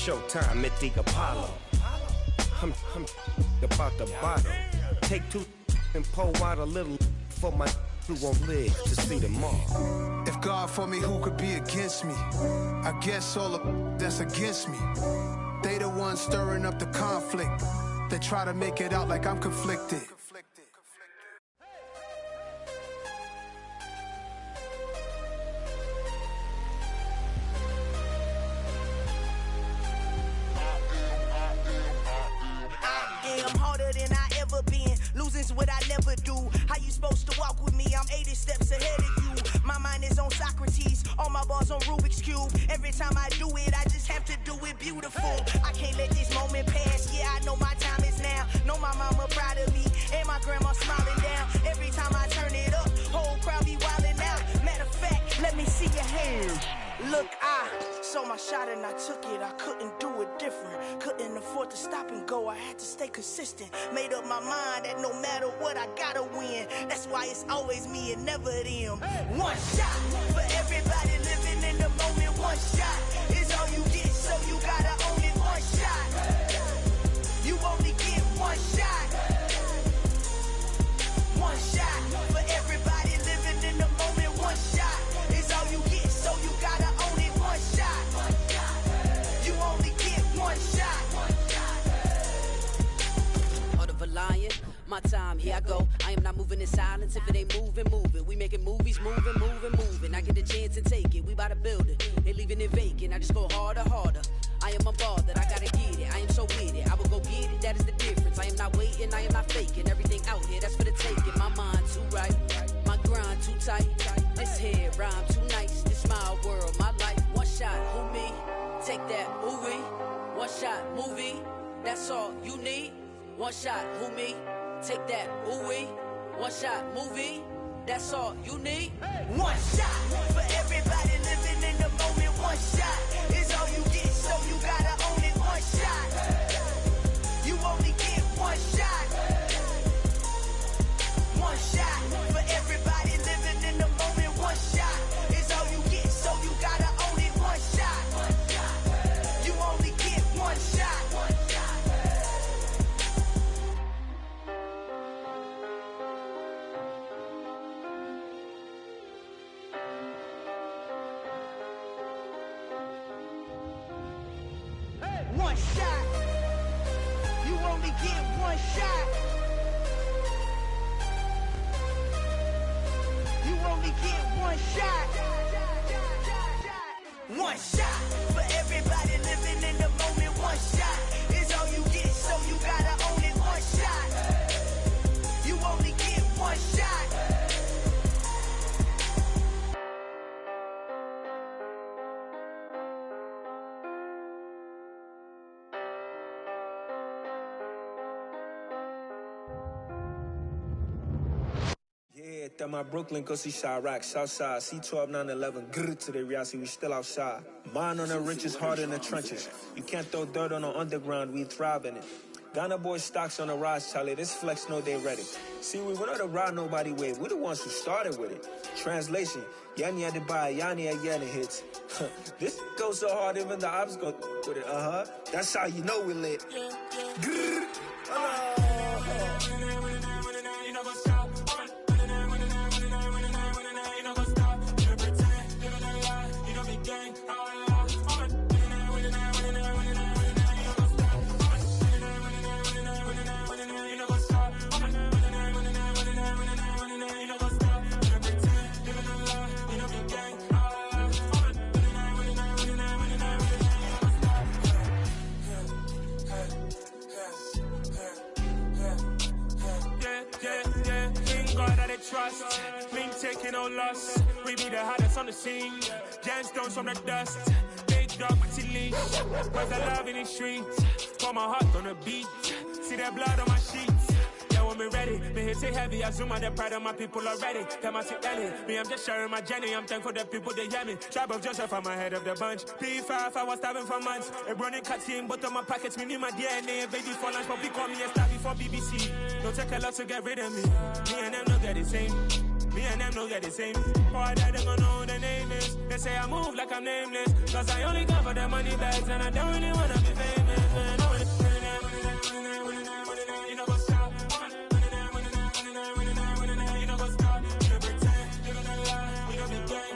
showtime at the Apollo. I'm about the bottle. Take two and pour out a little for my who won't live to see tomorrow. If God for me, who could be against me? I guess all the that's against me. They the ones stirring up the conflict. They try to make it out like I'm conflicted. Losing's what I never do. How you supposed to walk with me? I'm 80 steps ahead of you. My mind is on Socrates, all my bars on Rubik's Cube. Every time I do it, I just have to do it beautiful. I can't let this moment pass. Yeah, I know my time is now. Know my mama proud of me, and my grandma smiling down. Every time I turn it up, whole crowd be wildin' out. Matter of fact, let me see your hands. Look, I saw my shot and I took it. I couldn't do it different. Couldn't afford to stop and go. I had to stay consistent. Made up my mind that no matter what, I gotta win. That's why it's always me and never them. One shot for everybody living in the moment. One shot is all you get, so you gotta own it. One shot. You only get one shot. One shot for everybody living in the moment. One shot is all you get, so you gotta own it. One shot. You only get one shot. Heart of a lion, my time, here I go. I am not moving in silence. If it ain't moving, move it. We making movies, moving. I get a chance and take it. We bout to build it. They leaving it vacant. I just go harder. I am a ball that I gotta get it. I am so with it. I will go get it. That is the difference. I am not waiting. I am not faking. Everything out here, that's for the taking. My mind too right. My grind too tight. This here rhyme too nice. This my world, my life. One shot, who me? Take that, who we? One shot, movie. That's all you need. One shot, who me? Take that, who we? One shot, movie. That's all you need. One shot for everybody living in the moment. One shot is all you get, so you gotta own it. One shot. You only get one shot. One shot for everybody living in the moment. One shot is all you get, so you gotta own it. One shot. You only get one shot. One shot. You only get one shot. You only get one shot. One shot for everybody living in the moment. One shot is all you get, so you gotta own it. One shot. You only get one shot. Yeah, that my Brooklyn, cause he shot rock, Southside, C12, 911, grrr to the reality, we still outside. Mine on the riches, hard in the trenches. You can't throw dirt on the underground, we thrive in it. Ghana boy stocks on the rise, Charlie, this flex know they ready. See, we went on the ride nobody with, we the ones who started with it. Translation, Yanni had to buy, Yanni again it hits. This goes so hard, even the ops go with it, That's how you know we lit. Grrr, trust, mean taking no loss. We be the hardest on the scene. Gemstones from the dust. Big dog with your leash. Cause I love in the streets. Pour my heart on the beat. See that blood on my sheets. Yeah, when we ready, me hit it heavy. I zoom out the pride of my people already. Tell my sit early. Me, I'm just sharing my journey. I'm thankful that people they hear me. Tribe of Joseph, I'm ahead of the bunch. P5, I was starving for months. A running cut in, but on my pockets, me need my DNA. Baby for lunch, but we call me a star before BBC. Don't take a lot to get rid of me. Me and them don't get the same. Me and them don't get the same. Boy, that they gonna know who the name is. They say I move like I'm nameless. Cause I only come for the money bags and I don't really wanna be famous. Man, you know what's up. You know what's up. You don't pretend. You don't lie. We don't be gay.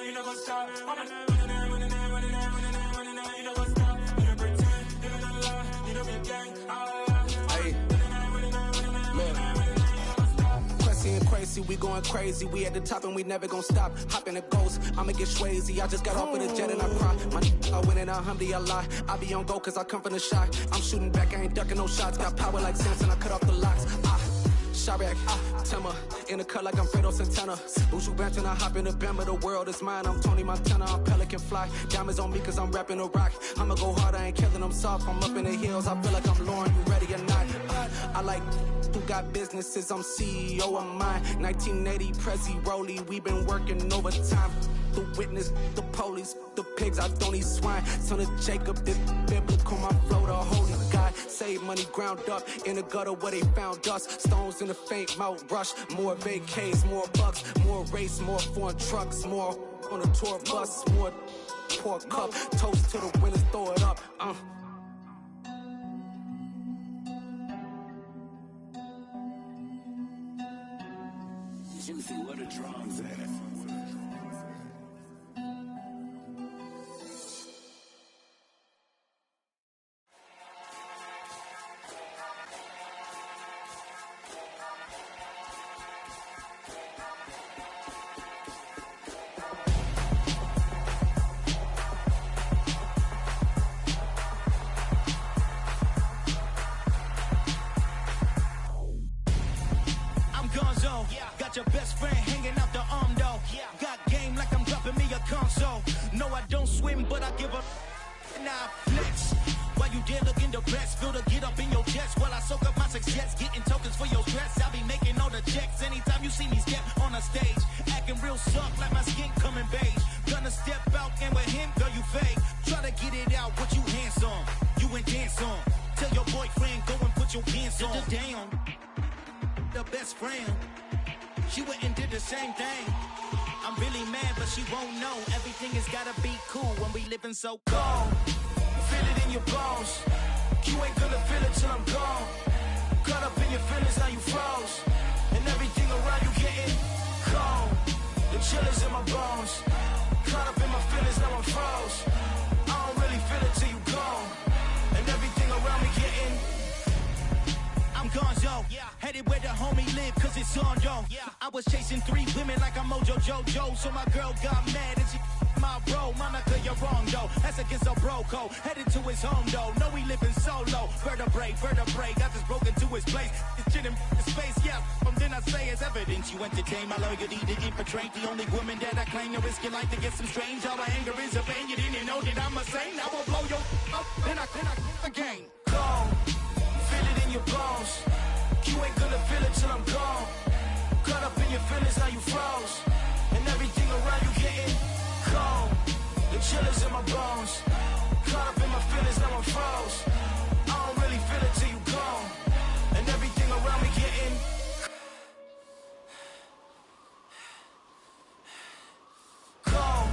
You know what's up. We going crazy, we at the top and we never gon' stop. Hop in the ghost, I'ma get swayzy. I just got off with a jet and I cry. My I win and alhamdulillah. I be on go cause I come from the shot. I'm shooting back, I ain't ducking no shots. Got power like Samson, I cut off the locks. Chirac, Timmer, in the cut like I'm Fredo Santana. Buju Banton, I hop in the Bama, the world is mine. I'm Tony Montana, I'm Pelican Fly. Diamonds on me cause I'm rapping a rock. I'ma go hard, I ain't killing them soft. I'm up in the hills, I feel like I'm Lauren, you ready or not? I like who got businesses, I'm CEO of mine. 1980, Prezi Rolly, we been working overtime. The witness, the police, the pigs, I don't eat swine. Son of Jacob, this biblical, my flow, the holy God. Save money ground up in the gutter where they found us. Stones in the faint mouth rush. More vacays, more bucks, more race, more foreign trucks, more on a tour bus, more pork cup. Toast to the winners, throw it up. Juicy, where the drums at? Your best friend hanging out the arm though. Got game like I'm dropping me a console. No, I don't swim, but I give a nah flex. While you there looking depressed, feel the get up in your chest while I soak up my success, getting tokens for your stress. I'll be making all the checks anytime you see me step on a stage, acting real soft like my skin coming beige. Gonna step out and with him, girl, you fake. Try to get it out, what you handsome, you ain't dance on. Tell your boyfriend go and put your pants on. Down, the best friend. She went and did the same thing. I'm really mad, but she won't know. Everything has gotta be cool when we living so cold. Feel it in your bones. You ain't gonna feel it till I'm gone. Caught up in your feelings, now you froze. And everything around you getting cold. The chill is in my bones. Caught up in my feelings, now I'm froze. I don't really feel it till you gone. And everything around me getting I'm gonzo, headed where the homie live, cause it's on, yo. I was chasing 3 women like I'm Mojo Jojo, so my girl got mad and she my bro. Monica, you're wrong, though. That's against a bro code. Headed to his home, though. No, he living solo. Vertebrae, got this broken to his place. This shit in space, yeah. From then I say it's evidence. You entertain my loyalty to infiltrate the only woman that I claim to risk your life to get some strange. All my anger is a pain. You didn't know that I'm a saint. I will blow your up, then I again. Gone. Feel it in your bones. You ain't gonna feel it till I'm gone. Caught up in your feelings, now you froze. And everything around you getting cold. The chill is in my bones. Caught up in my feelings, now I'm froze. I don't really feel it till you gone. And everything around me getting cold.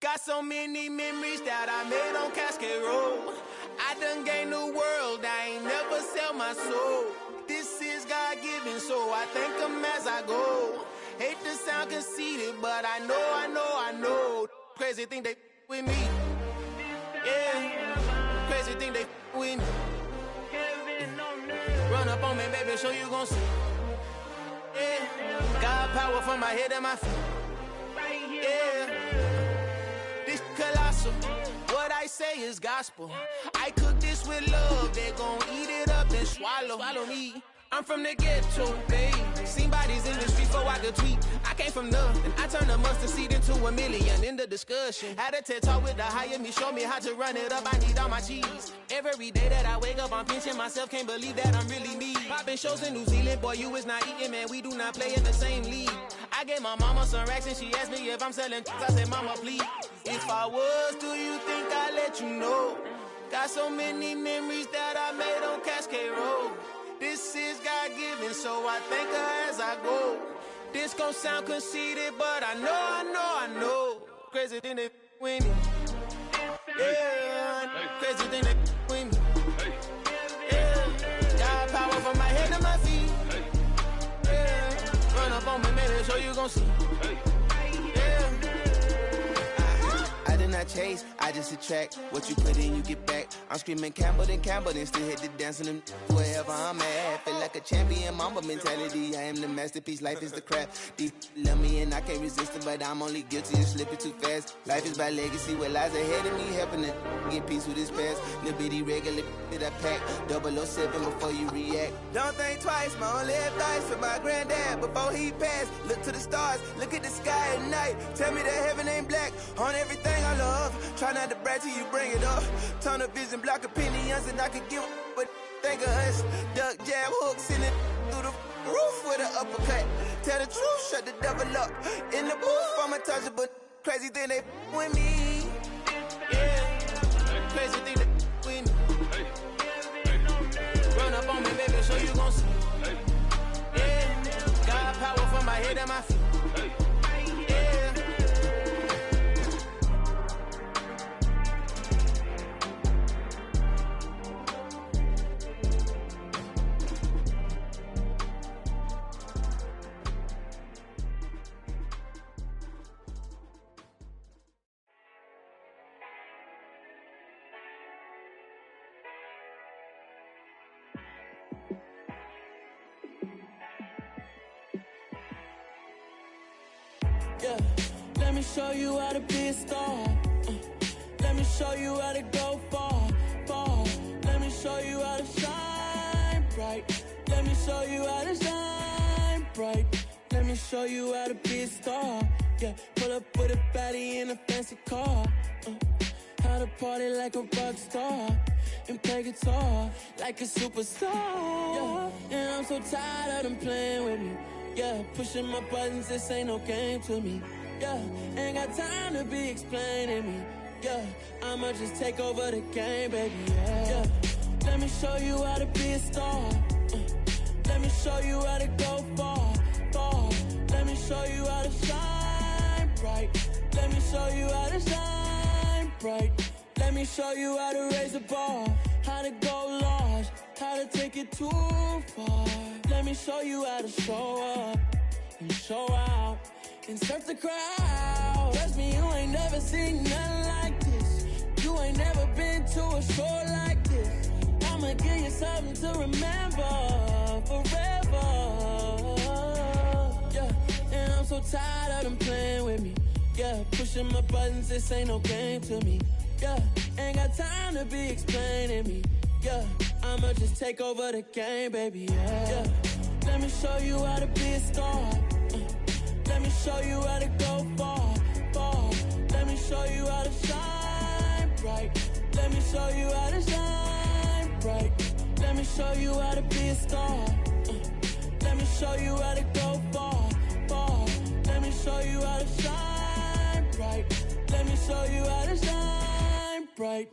Got so many memories that I made on Cascade Road. I done gained the world, I ain't never sell my soul. This is God-given, so I thank him as I go. Hate to sound conceited, but I know. Crazy thing they with me. Yeah, crazy thing they with me. Run up on me, baby, show you gon' see. Yeah, God power from my head and my feet. Yeah. Colossal. What I say is gospel. I cook this with love. They gon' eat it up and swallow me. I'm from the ghetto, babe. Seen bodies in the streets before I could tweet. I came from nothing. I turned a mustard seed into $1 million in the discussion. Had a TED talk with the higher me, show me how to run it up. I need all my cheese. Every day that I wake up, I'm pinching myself. Can't believe that I'm really me. Popping shows in New Zealand, boy, you is not eating, man. We do not play in the same league. I gave my mama some racks and she asked me if I'm selling. I said, mama, please. If I was, do you think I'd let you know? Got so many memories that I made on Cascade Road. This is God-given, so I thank her as I go. This gon' sound conceited, but I know. Crazy than they with me. Yeah, crazy than they with me. Yeah, got power from my head to my feet. Yeah, run up on me, maybe so you gon' see. Yeah. I did not chase, I just attract. What you put in, you get back. I'm screaming Campbell, then still hit the dancing and wherever I'm at. Feel like a champion, mamba mentality. I am the masterpiece, life is the crap. Deep love me and I can't resist it, but I'm only guilty of slipping too fast. Life is by legacy, what lies ahead of me, helping to get peace with this past. Little bitty regular that I pack, 007 before you react. Don't think twice, my only advice for my granddad before he passed. Look to the stars, look at the sky at night. Tell me that heaven ain't black on everything I love. Try not to brag till you bring it up. Tunnel vision, block opinions, and I could give but think of us. Duck, jab, hooks in it through the roof with an uppercut. Tell the truth, shut the devil up. In the booth, I'm untouchable. Crazy thing they with me. Yeah, crazy thing they with me. Run up on me, baby, so you gon' see. Yeah, got power from my head and my feet. Yeah, let me show you how to be a star. Let me show you how to go far, far. Let me show you how to shine bright. Let me show you how to shine bright. Let me show you how to be a star. Yeah, pull up with a baddie in a fancy car. How to party like a rock star and play guitar like a superstar. Yeah, and I'm so tired of them playing with me. Yeah, pushing my buttons, this ain't no game to me. Yeah, ain't got time to be explaining me. Yeah, I'ma just take over the game, baby. Yeah, let me show you how to be a star. Let me show you how to go far, far. Let me show you how to shine bright. Let me show you how to shine bright. Let me show you how to raise the bar, how to go large, how to take it too far. Let me show you how to show up and show out and surf the crowd. Trust me, you ain't never seen nothing like this. You ain't never been to a show like this. I'ma give you something to remember forever. Yeah, and I'm so tired of them playing with me. Yeah, pushing my buttons, this ain't no game to me. Yeah, ain't got time to be explaining me. Yeah, I'ma just take over the game, baby. Yeah, let me show you how to be a star. Let me show you how to go far, far. Let me show you how to shine bright. Let me show you how to shine bright. Let me show you how to be a star. Let me show you how to go far, far. Let me show you how to shine bright. Let me show you how to shine bright.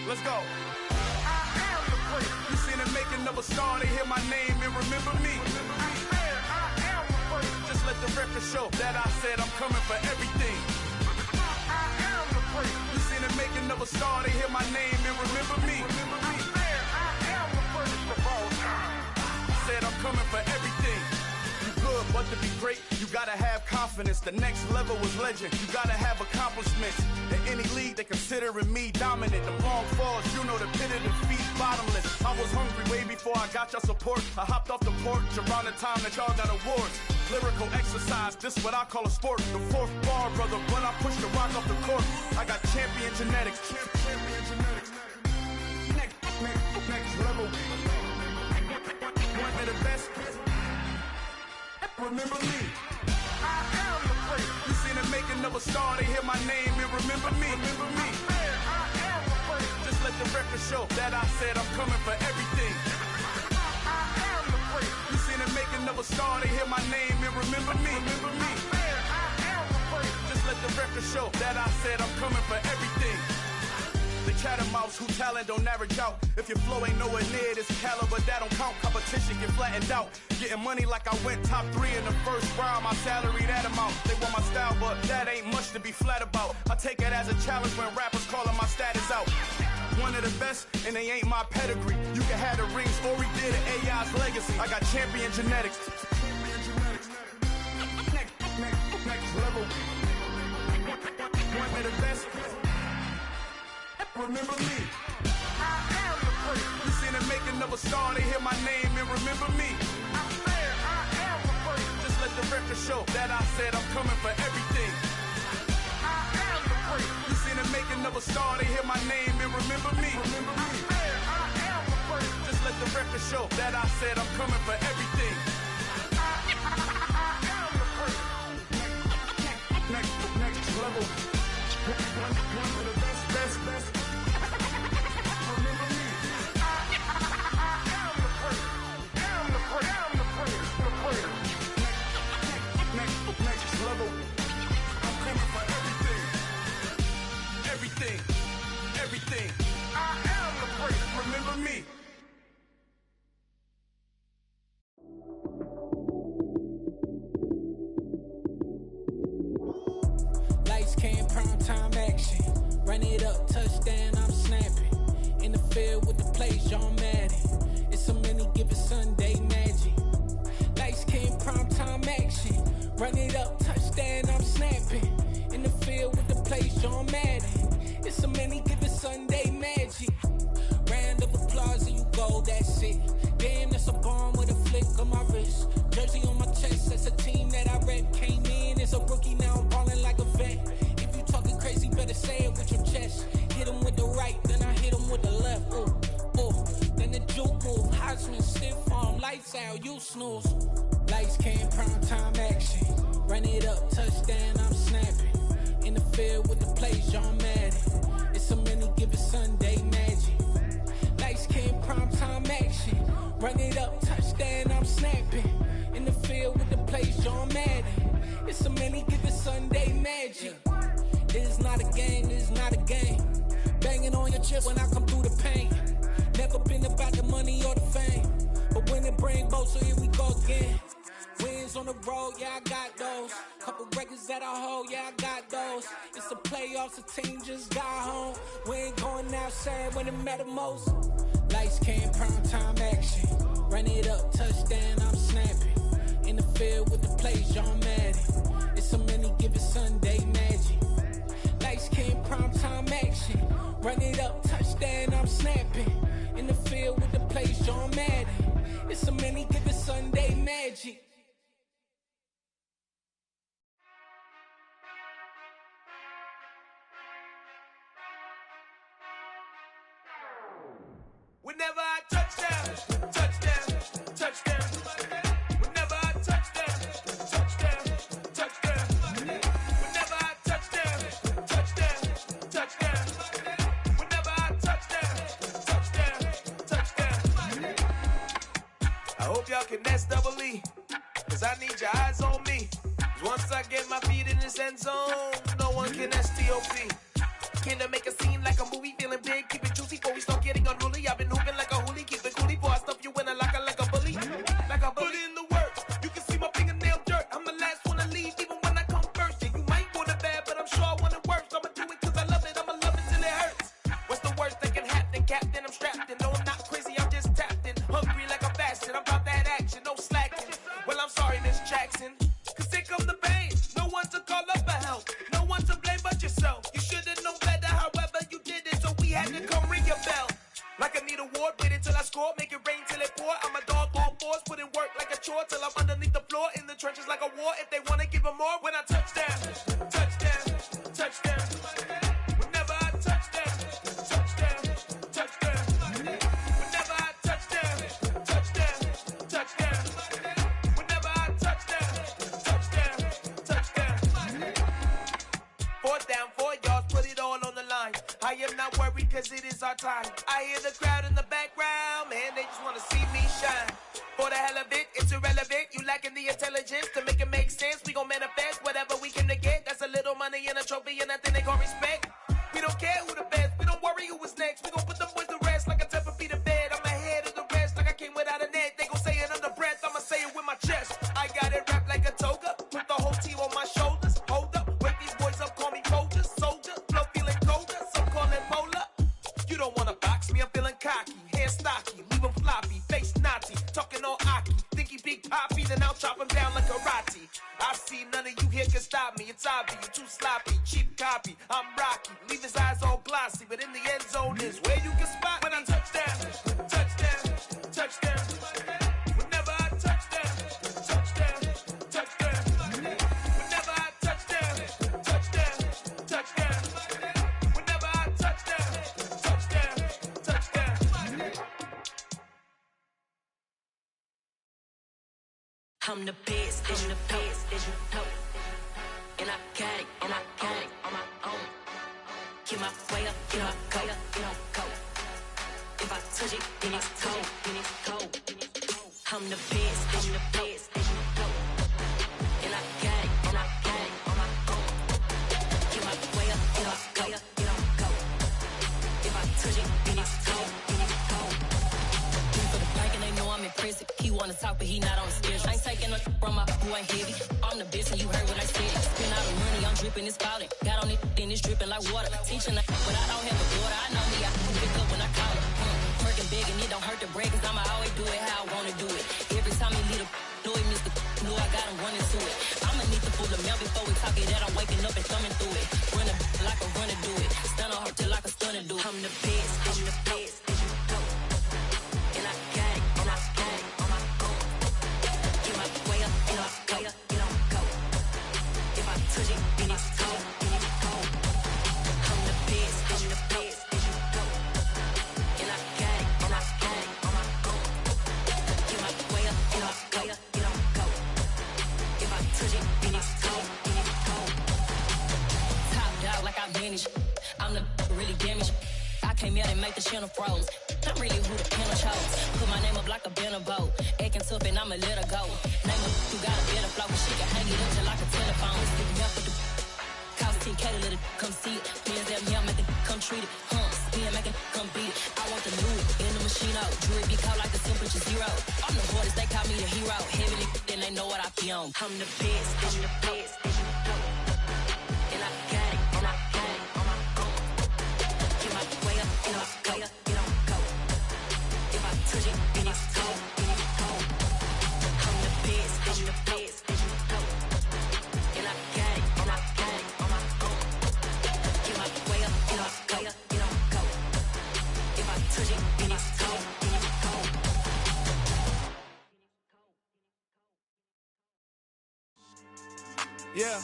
Let's go. I am the place. You seen the making of a star, they hear my name and remember me. I am the place. Just let the record show that I said I'm coming for everything. I am the place. You seen the making of a star, they hear my name and remember me. I am the first of all time. Said I'm coming for everything. You good good, but to be great, you gotta have confidence. The next level was legend. You gotta have accomplishments. In any league, they considering me dominant. The long falls, you know the pit of defeat, bottomless. I was hungry way before I got your support. I hopped off the porch around the time that y'all got awards. Lyrical exercise, this what I call a sport. The fourth bar, brother, when I push the rock off the court. I got champion genetics. Champion genetics. Next level. One of the best. Remember me. I am the place. You seen the making of a star, they hear my name and remember me. Remember me. I am the place. Just let the record show that I said I'm coming for everything. I am the place. You seen the making of a star, they hear my name and remember me. Remember me. I am the place. Just let the record show that I said I'm coming for everything. The catamouse who talent don't average out. If your flow ain't nowhere near this caliber, that don't count. Competition get flattened out. Getting money like I went top 3 in the first round. My salary that amount. They want my style, but that ain't much to be flat about. I take it as a challenge when rappers calling my status out. One of the best, and they ain't my pedigree. You can have the rings, or we did it, AI's legacy. I got champion genetics. Next level. One of the best. Remember me. I am the place. You seen the making of a star, they hear my name and remember me. I am the place. Just let the record show that I said I'm coming for everything. I am the place. You seen the making of a star, they hear my name and remember me. Remember me. I am the place. Just let the record show that I said I'm coming for everything. I am the place. Next level. One of the best. Next level. I'm coming for everything. Everything. I am the place. Remember me. Lights came, prime time action. Run it up, touchdown, I'm snapping. In the field with the plays, John Madden. It's a many given Sunday magic. Lights came, prime time action. Run it up, touchdown, I'm snapping. In the field with the plays, John Madden. It's a many given Sunday magic. Round of applause and you go, that's it. Damn, that's a bomb with a flick on my wrist. Jersey on my chest, that's a team that I rep. Came in as a rookie, now I'm ballin' like a vet. If you talking crazy, better say it with your chest. Hit him with the right, then I hit him with the left. Then the juke move, Heisman, stiff arm, lights out, you snooze. Lights came, prime time action. Run it up, touchdown, I'm snapping. In the field with the plays, John Madden. It's a many given Sunday magic. Lights came, prime time action. Run it up, touchdown, I'm snapping. In the field with the plays, John Madden. It's a many given Sunday magic. It is not a game, it is not a game. Banging on your chest when I come through the pain. Never been about the money or the fame. But when it bring both, so here we go again. Wins on the road, yeah, I got those. Couple records that I hold, yeah, I got those. It's the playoffs, the team just got home. We ain't going outside when it matter most. Lights came, prime time action. Run it up, touchdown, I'm snapping. In the field with the plays, John Madden. It's a many given Sunday magic. Lights came, prime time action. Run it up, touchdown, I'm snapping. In the field with the plays, John Madden. It's a many given Sunday magic. Whenever I touchdown, touchdown, touchdown. Whenever I touchdown, touchdown, touchdown. Whenever I touchdown, touchdown, touchdown. Whenever I touchdown, touchdown, touchdown. I hope y'all can double E, cause I need your eyes on me. Once I get my feet in this end zone, no one can STOP. Killer make a scene like a movie, feeling big, keep it juicy before we start getting unruly. I've been hooping like a hoolie, keep it coolie before I stuff you in a locker like a bully. Like a bully. Put in the work, you can see my fingernail dirt. I'm the last one to leave, even when I come first. Yeah, you might want it bad, but I'm sure I want it worse. I'ma do it cause I love it, I'ma love it till it hurts. What's the worst that can happen, Captain? I'm strapped in, no I'm not crazy, I'm just tapped in. Hungry like I'm fasting, I'm about that action, no slacking. Well I'm sorry, this track's if they wanna give them more when I touch down. Touchdown, touchdown. Whenever I touch down, touchdown, touchdown. Whenever I touch down, touchdown, touchdown. Whenever I touch down, touchdown, touchdown. 4th down, 4 yards, put it all on the line. I am not worried cause it is our time. I hear the crowd in the background, man, they just wanna see me shine. For the hell of it, it's irrelevant. You lacking the intelligence to make it make sense. We gon' manifest whatever we came to get. That's a little money and a trophy and nothing they call respect. We don't care who the best, we don't worry who was next. We gon' put them boys to rest like a 10 feet of bed. I'm ahead of the rest like I came without a net. They gon' say it under breath, I'ma say it with my chest. I got it wrapped like a toga, put the whole team on my shoulders. Hold up, wake these boys up, call me Folger, soldier. Flow feeling colder, some call it polar. You don't wanna box me, I'm feeling cocky. Hair stocky, leave him floppy, face Nazi. Talking all Aki, think he big poppy, then I'll chop him down like karate. I see none of you here can stop me. It's obvious, you too sloppy, cheap copy. I'm Rocky, leave his eyes all glossy, but in the end zone is where you can spot when I touch down, touchdown, touchdown. Whenever I touch down, touchdown, touchdown. Whenever I touch down, touchdown, touchdown. Whenever I touch down, touchdown, touchdown. I'm the best, I'm the best, as you know. And I got it, and I got it on my own. Get my way up, get my go, go. If I touch it, then it's cold, then it's cold. I'm the best, as you know. And I got it, and I got it on my own. Get my way up, get my go, go. If I touch it, then it's cold, then it's cold. For the bank and they know I'm in prison. He wanna talk, but he not on the schedule. I ain't taking no from my who ain't heavy. I'm the best and you heard what I said. Spend all the money, I'm dripping, it's falling. Got on it, then it's dripping like water. Teaching but I don't have a daughter. I know me, I can pick up when I call it. Working big and it don't hurt to break, cause I'ma always do it how I wanna do it. Every time he lead a do it, Mr. Know I got him running to it. I'ma need to pull the mail before we talk it that I'm waking up and thumbing through it. Running like a runner do it. Stun on her till like a stunner do it. I'm the best, I'm the best, as you know. And I got it, and I got it on my own. Get my way up, and I go, go. If I touch it, then it's cold, then it's cold. I'm the best, as you know. And I got it, and I got it on my own. Get my way up, and I go, go. If I touch it, then it's cold, then it's cold. Top dog like I manage. I'm the really damaged. I came out and make the channel froze. I'm really who the panel chose. Put my name up like a banner boat. Acting tough and I'ma let her go. Name her who got a better flow. She can hang it up till like a telephone. Sticking up with the cost 10K to let it come see it. Pins that me, make it come treat it. Spin, make it come beat it. I want the new in the machine out. Jewelry be caught like the temperature 0. I'm the hardest, they call me the hero. Heavily, then they know what I be on. I'm the best, I'm the best, as you know. And I got it, and I got it on my own. Get my way up, and I go, go. If I touch it, then it's cold, then it's cold. I'm the best, I'm the best, as you know. And I got it, and I got it on my own. Get my way up, and I go, go. If I touch it, then it's cold, then it's cold. Yeah.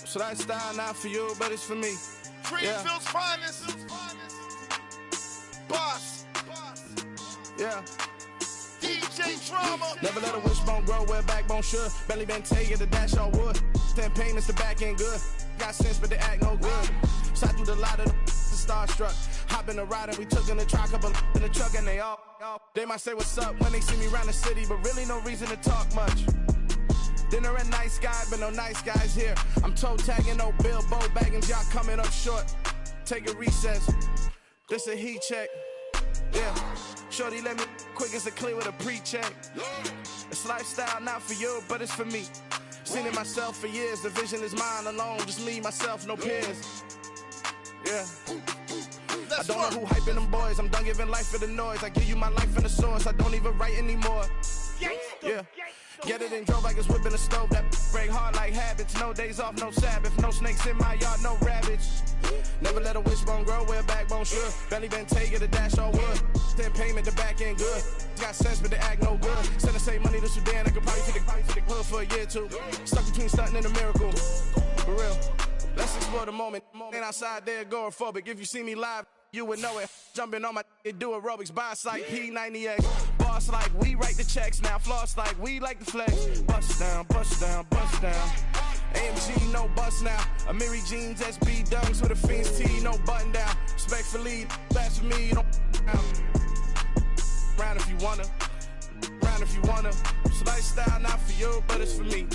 So that style not for you, but it's for me. Greenfield's finest. Boss. Yeah. DJ Drama. Never let a wishbone grow where a backbone should. Belly been tell you the dash all wood. 10 payments, the back end good. Got sense, but they act no good. Shot through the lot of the starstruck. Hop in the ride and we took in the truck, couple in the truck and they all. They might say what's up when they see me around the city, but really no reason to talk much. Dinner at nice guy, but no nice guys here. I'm toe tagging, no Bilbo bagging, y'all coming up short. Take a recess. This a heat check. Yeah. Shorty let me quick as a clear with a pre-check. It's lifestyle not for you, but it's for me. Seen it myself for years. The vision is mine alone. Just me, myself, no peers. Yeah. I don't know who hyping them boys. I'm done giving life for the noise. I give you my life in the source. I don't even write anymore. Yeah. Get it and drove like it's whipping the stove. That break hard like habits. No days off, no Sabbath. No snakes in my yard, no rabbits. Never let a wishbone grow where a backbone should. Belly been take it, a dash all wood. Then payment, the back end good. Got sense, but they act no good. Send the same money to Sudan, I could probably take the hood for a year or two. Stuck between stunting and a miracle. For real. Let's explore the moment. Ain't outside there agoraphobic. If you see me live, you would know it. Jumping on my do aerobics, buy site P90X. Boss like we write the checks now. Floss like we like the flex. Bust down, bust down, bust down. AMG, no bust now. Amiri jeans, SB dunks with a Fiends T, no button down. Respectfully, that's for me, you don't round if you wanna. Round if you wanna. It's lifestyle, not for you, but it's for me.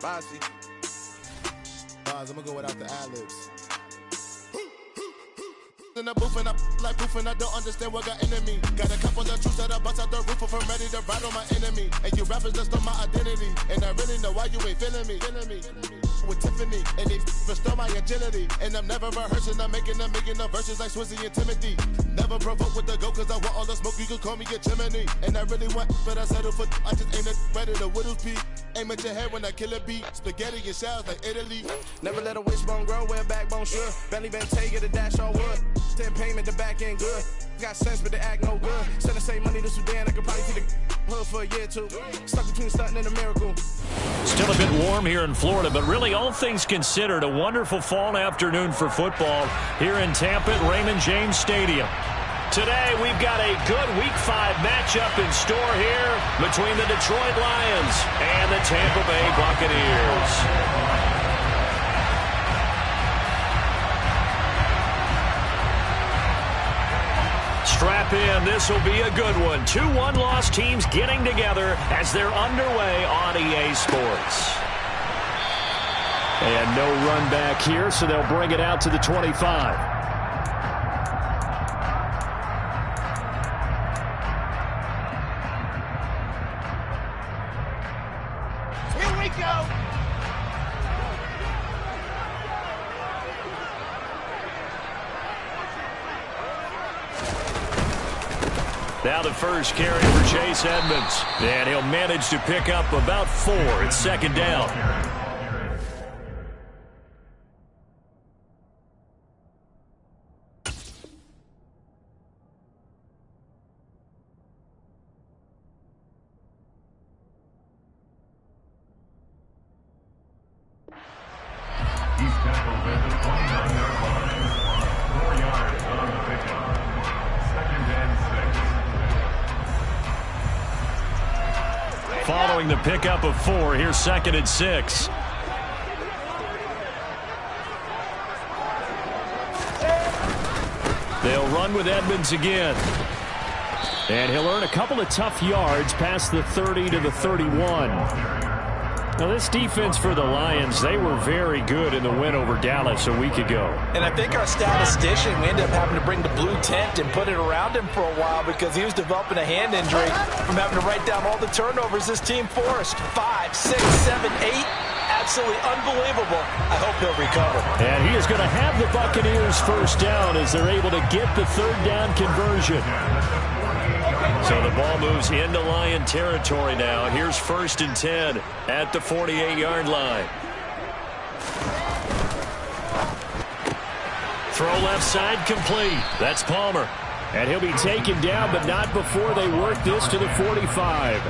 Bye, see. Bars, I'm gonna go without the ad-libs. In the booth and I like proof and I don't understand what got into me. Got a couple of troops that I bust out the roof if I'm ready to ride on my enemy. And you rappers just on my identity. And I really know why you ain't feeling me. With Tiffany, and they restore my agility. And I'm never rehearsing, I'm making a million of verses like Swizzy and Timothy. Never provoke with the go, cause I want all the smoke, you can call me a chimney. And I really want, but I settle for, I just ain't ready to Whittles peak. Aim at your head when I kill a beat. Spaghetti and shells like Italy. Never let a wishbone grow where a backbone should. Belly been take it, a dash all wood. Then payment, the back end good. Got sense, but they act no good. Send the same money to Sudan, I could probably take the hood for a year or two. Stuck between stunting and a miracle. Still a bit warm here in Florida, but really all things considered, a wonderful fall afternoon for football here in Tampa at Raymond James Stadium. Today we've got a good Week 5 matchup in store here between the Detroit Lions and the Tampa Bay Buccaneers. Strap in, this will be a good one. 2 one-loss teams getting together as they're underway on EA Sports. And no run back here, so they'll bring it out to the 25. Here we go. Now the first carry for Chase Edmonds. And he'll manage to pick up about 4. It's second down. Following the pickup of 4, here's 2nd and 6. They'll run with Edmonds again. And he'll earn a couple of tough yards past the 30 to the 31. Now, this defense for the Lions, they were very good in the win over Dallas a week ago. And I think our statistician, we ended up having to bring the blue tent and put it around him for a while because he was developing a hand injury from having to write down all the turnovers this team forced. 5, 6, 7, 8. Absolutely unbelievable. I hope he'll recover. And he is going to have the Buccaneers first down as they're able to get the 3rd down conversion. So the ball moves into Lion territory now. Here's 1st and 10 at the 48-yard line. Throw left side complete. That's Palmer. And he'll be taken down, but not before they work this to the 45.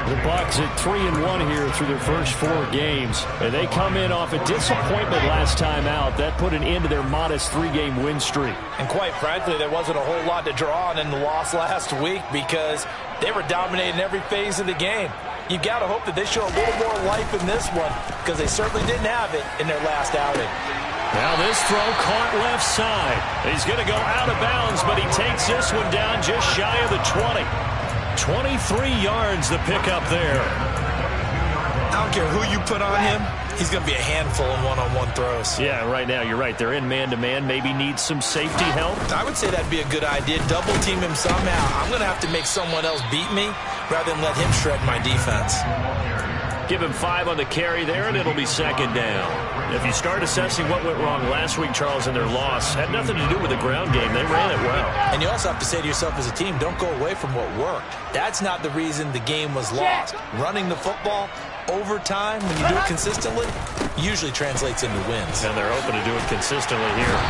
The Bucs at 3-1 here through their first 4 games. And they come in off a disappointment last time out. That put an end to their modest 3-game win streak. And quite frankly, there wasn't a whole lot to draw on in the loss last week because they were dominating every phase of the game. You've got to hope that they show a little more life in this one because they certainly didn't have it in their last outing. Now this throw caught left side. He's going to go out of bounds, but he takes this one down just shy of the 20. 23 yards the pickup there. I don't care who you put on him. He's going to be a handful in one-on-one throws. Yeah, right now you're right. They're in man-to-man. Maybe needs some safety help. I would say that'd be a good idea. Double team him somehow. I'm going to have to make someone else beat me rather than let him shred my defense. Give him 5 on the carry there, and it'll be 2nd down. If you start assessing what went wrong last week, Charles, in their loss, had nothing to do with the ground game. They ran it well. And you also have to say to yourself as a team, don't go away from what worked. That's not the reason the game was lost. Running the football, over time, when you do it consistently, usually translates into wins. And they're open to do it consistently here.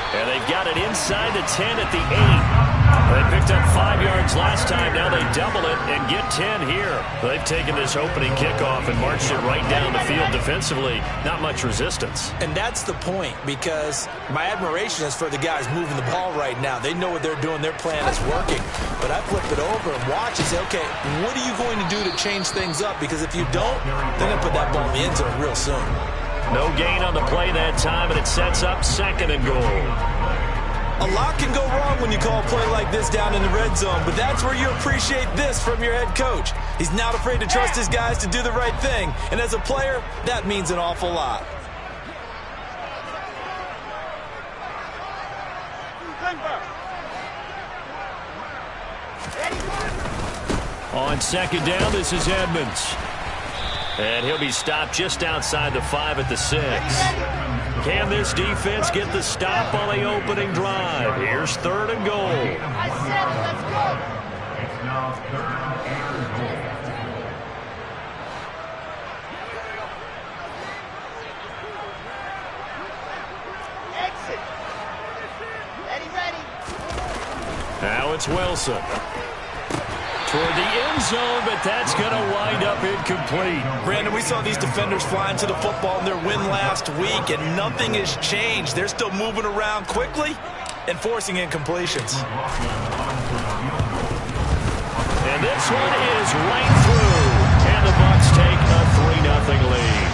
And they've got it inside the 10 at the 8. They picked up 5 yards last time. Now they double it and get 10 here. They've taken this opening kickoff and marched it right down the field defensively. Not much resistance. And that's the point, because my admiration is for the guys moving the ball right now. They know what they're doing. Their plan is working. But I flip it over and watch and say, okay, what are you going to do to change things up? Because if you don't, they're going to put that ball in the end zone real soon. No gain on the play that time, and it sets up 2nd and goal. A lot can go wrong when you call a play like this down in the red zone, but that's where you appreciate this from your head coach. He's not afraid to trust his guys to do the right thing, and as a player, that means an awful lot. On 2nd down, this is Edmonds. And he'll be stopped just outside the 5 at the 6. Can this defense get the stop on the opening drive? Here's 3rd and goal. I said it, let's go. It's now 3rd and goal. Exit. Ready. Now it's Wilson. Toward the end zone, but that's going to wind up incomplete. Brandon, we saw these defenders flying to the football in their win last week, and nothing has changed. They're still moving around quickly and forcing incompletions. And this one is right through. And the Bucs take a 3-0 lead.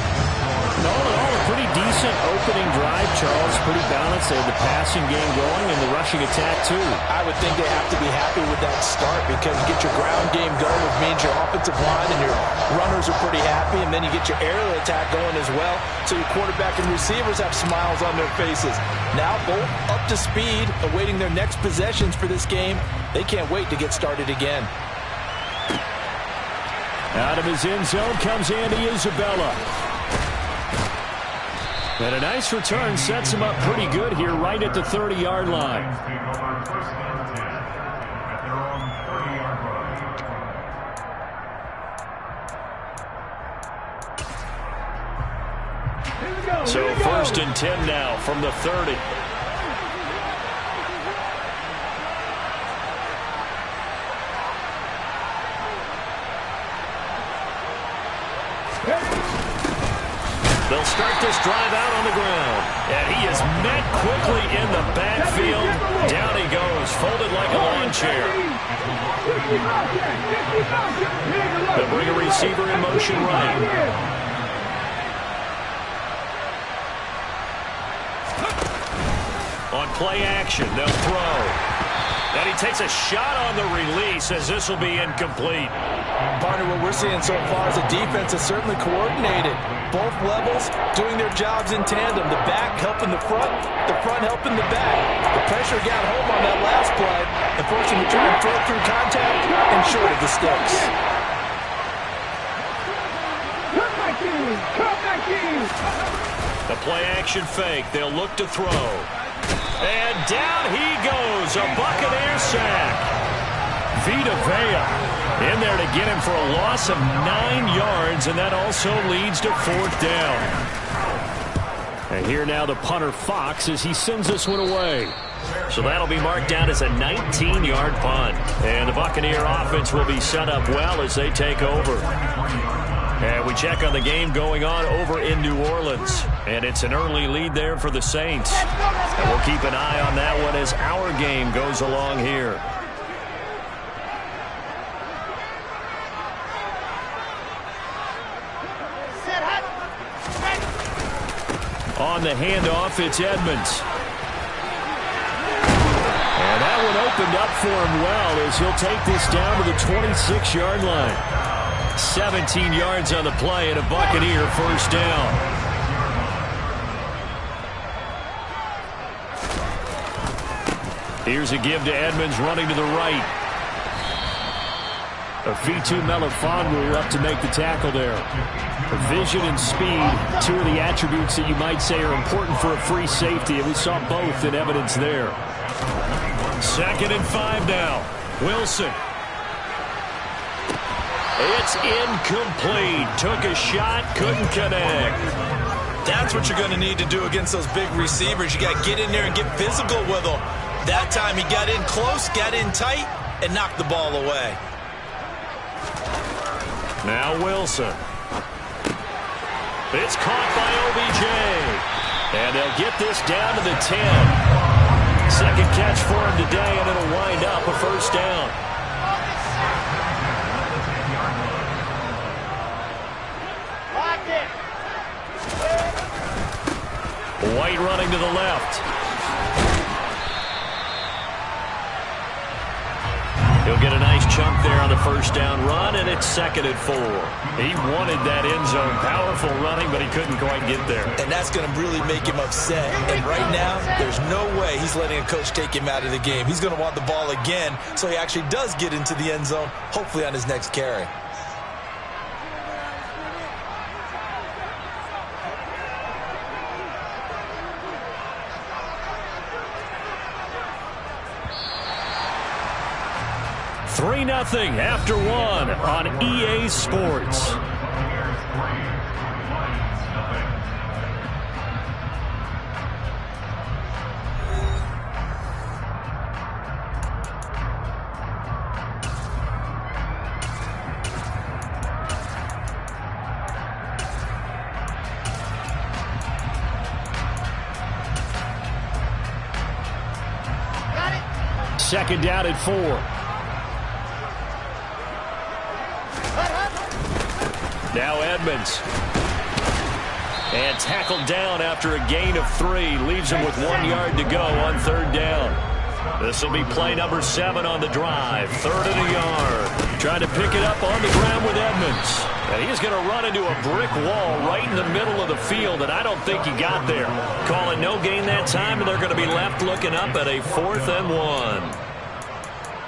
All in all, a pretty decent opening drive, Charles. Pretty balanced. They had the passing game going and the rushing attack, too. I would think they have to be happy with that start, because you get your ground game going, which means your offensive line and your runners are pretty happy, and then you get your aerial attack going as well, so your quarterback and receivers have smiles on their faces. Now both up to speed, awaiting their next possessions for this game. They can't wait to get started again. Out of his end zone comes Andy Isabella. And a nice return sets him up pretty good here right at the 30-yard line. So 1st and 10 now from the 30. They'll start this drive out on the ground. And he is met quickly in the backfield. Down he goes, folded like a lawn chair. They'll bring a receiver in motion right. On play action, they'll throw. And he takes a shot on the release as this will be incomplete. Partner, what we're seeing so far is the defense is certainly coordinated. Both levels doing their jobs in tandem. The back helping the front helping the back. The pressure got home on that last play and forced him to try and throw through contact and short of the sticks. The play action fake. They'll look to throw. And down he goes. A Buccaneer sack. Vita Vea in there to get him for a loss of 9 yards, and that also leads to 4th down. And here now the punter Fox as he sends this one away. So that'll be marked down as a 19-yard punt. And the Buccaneer offense will be set up well as they take over. And we check on the game going on over in New Orleans. And it's an early lead there for the Saints. And we'll keep an eye on that one as our game goes along here. On the handoff, it's Edmonds. And that one opened up for him well as he'll take this down to the 26-yard line. 17 yards on the play and a Buccaneer 1st down. Here's a give to Edmonds running to the right. Afitu Melifonwu up to make the tackle there. Vision and speed, two of the attributes that you might say are important for a free safety, and we saw both in evidence there. 2nd and 5 now. Wilson. It's incomplete. Took a shot, couldn't connect. That's what you're going to need to do against those big receivers. You got to get in there and get physical with them. That time he got in close, got in tight, and knocked the ball away. Now Wilson. It's caught by OBJ. And they'll get this down to the 10. Second catch for him today, and it'll wind up a first down. White running to the left. He'll get a nice chunk there on the first down run, and it's 2nd and 4. He wanted that end zone. Powerful running, but he couldn't quite get there. And that's going to really make him upset. And right now, there's no way he's letting a coach take him out of the game. He's going to want the ball again, so he actually does get into the end zone, hopefully on his next carry. Nothing after 1 on EA Sports. Second down at 4. Now Edmonds. And tackled down after a gain of 3. Leaves him with 1 yard to go on 3rd down. This will be play number 7 on the drive. 3rd and a yard. Trying to pick it up on the ground with Edmonds. And he's going to run into a brick wall right in the middle of the field, and I don't think he got there. Calling no gain that time, and they're going to be left looking up at a 4th and 1.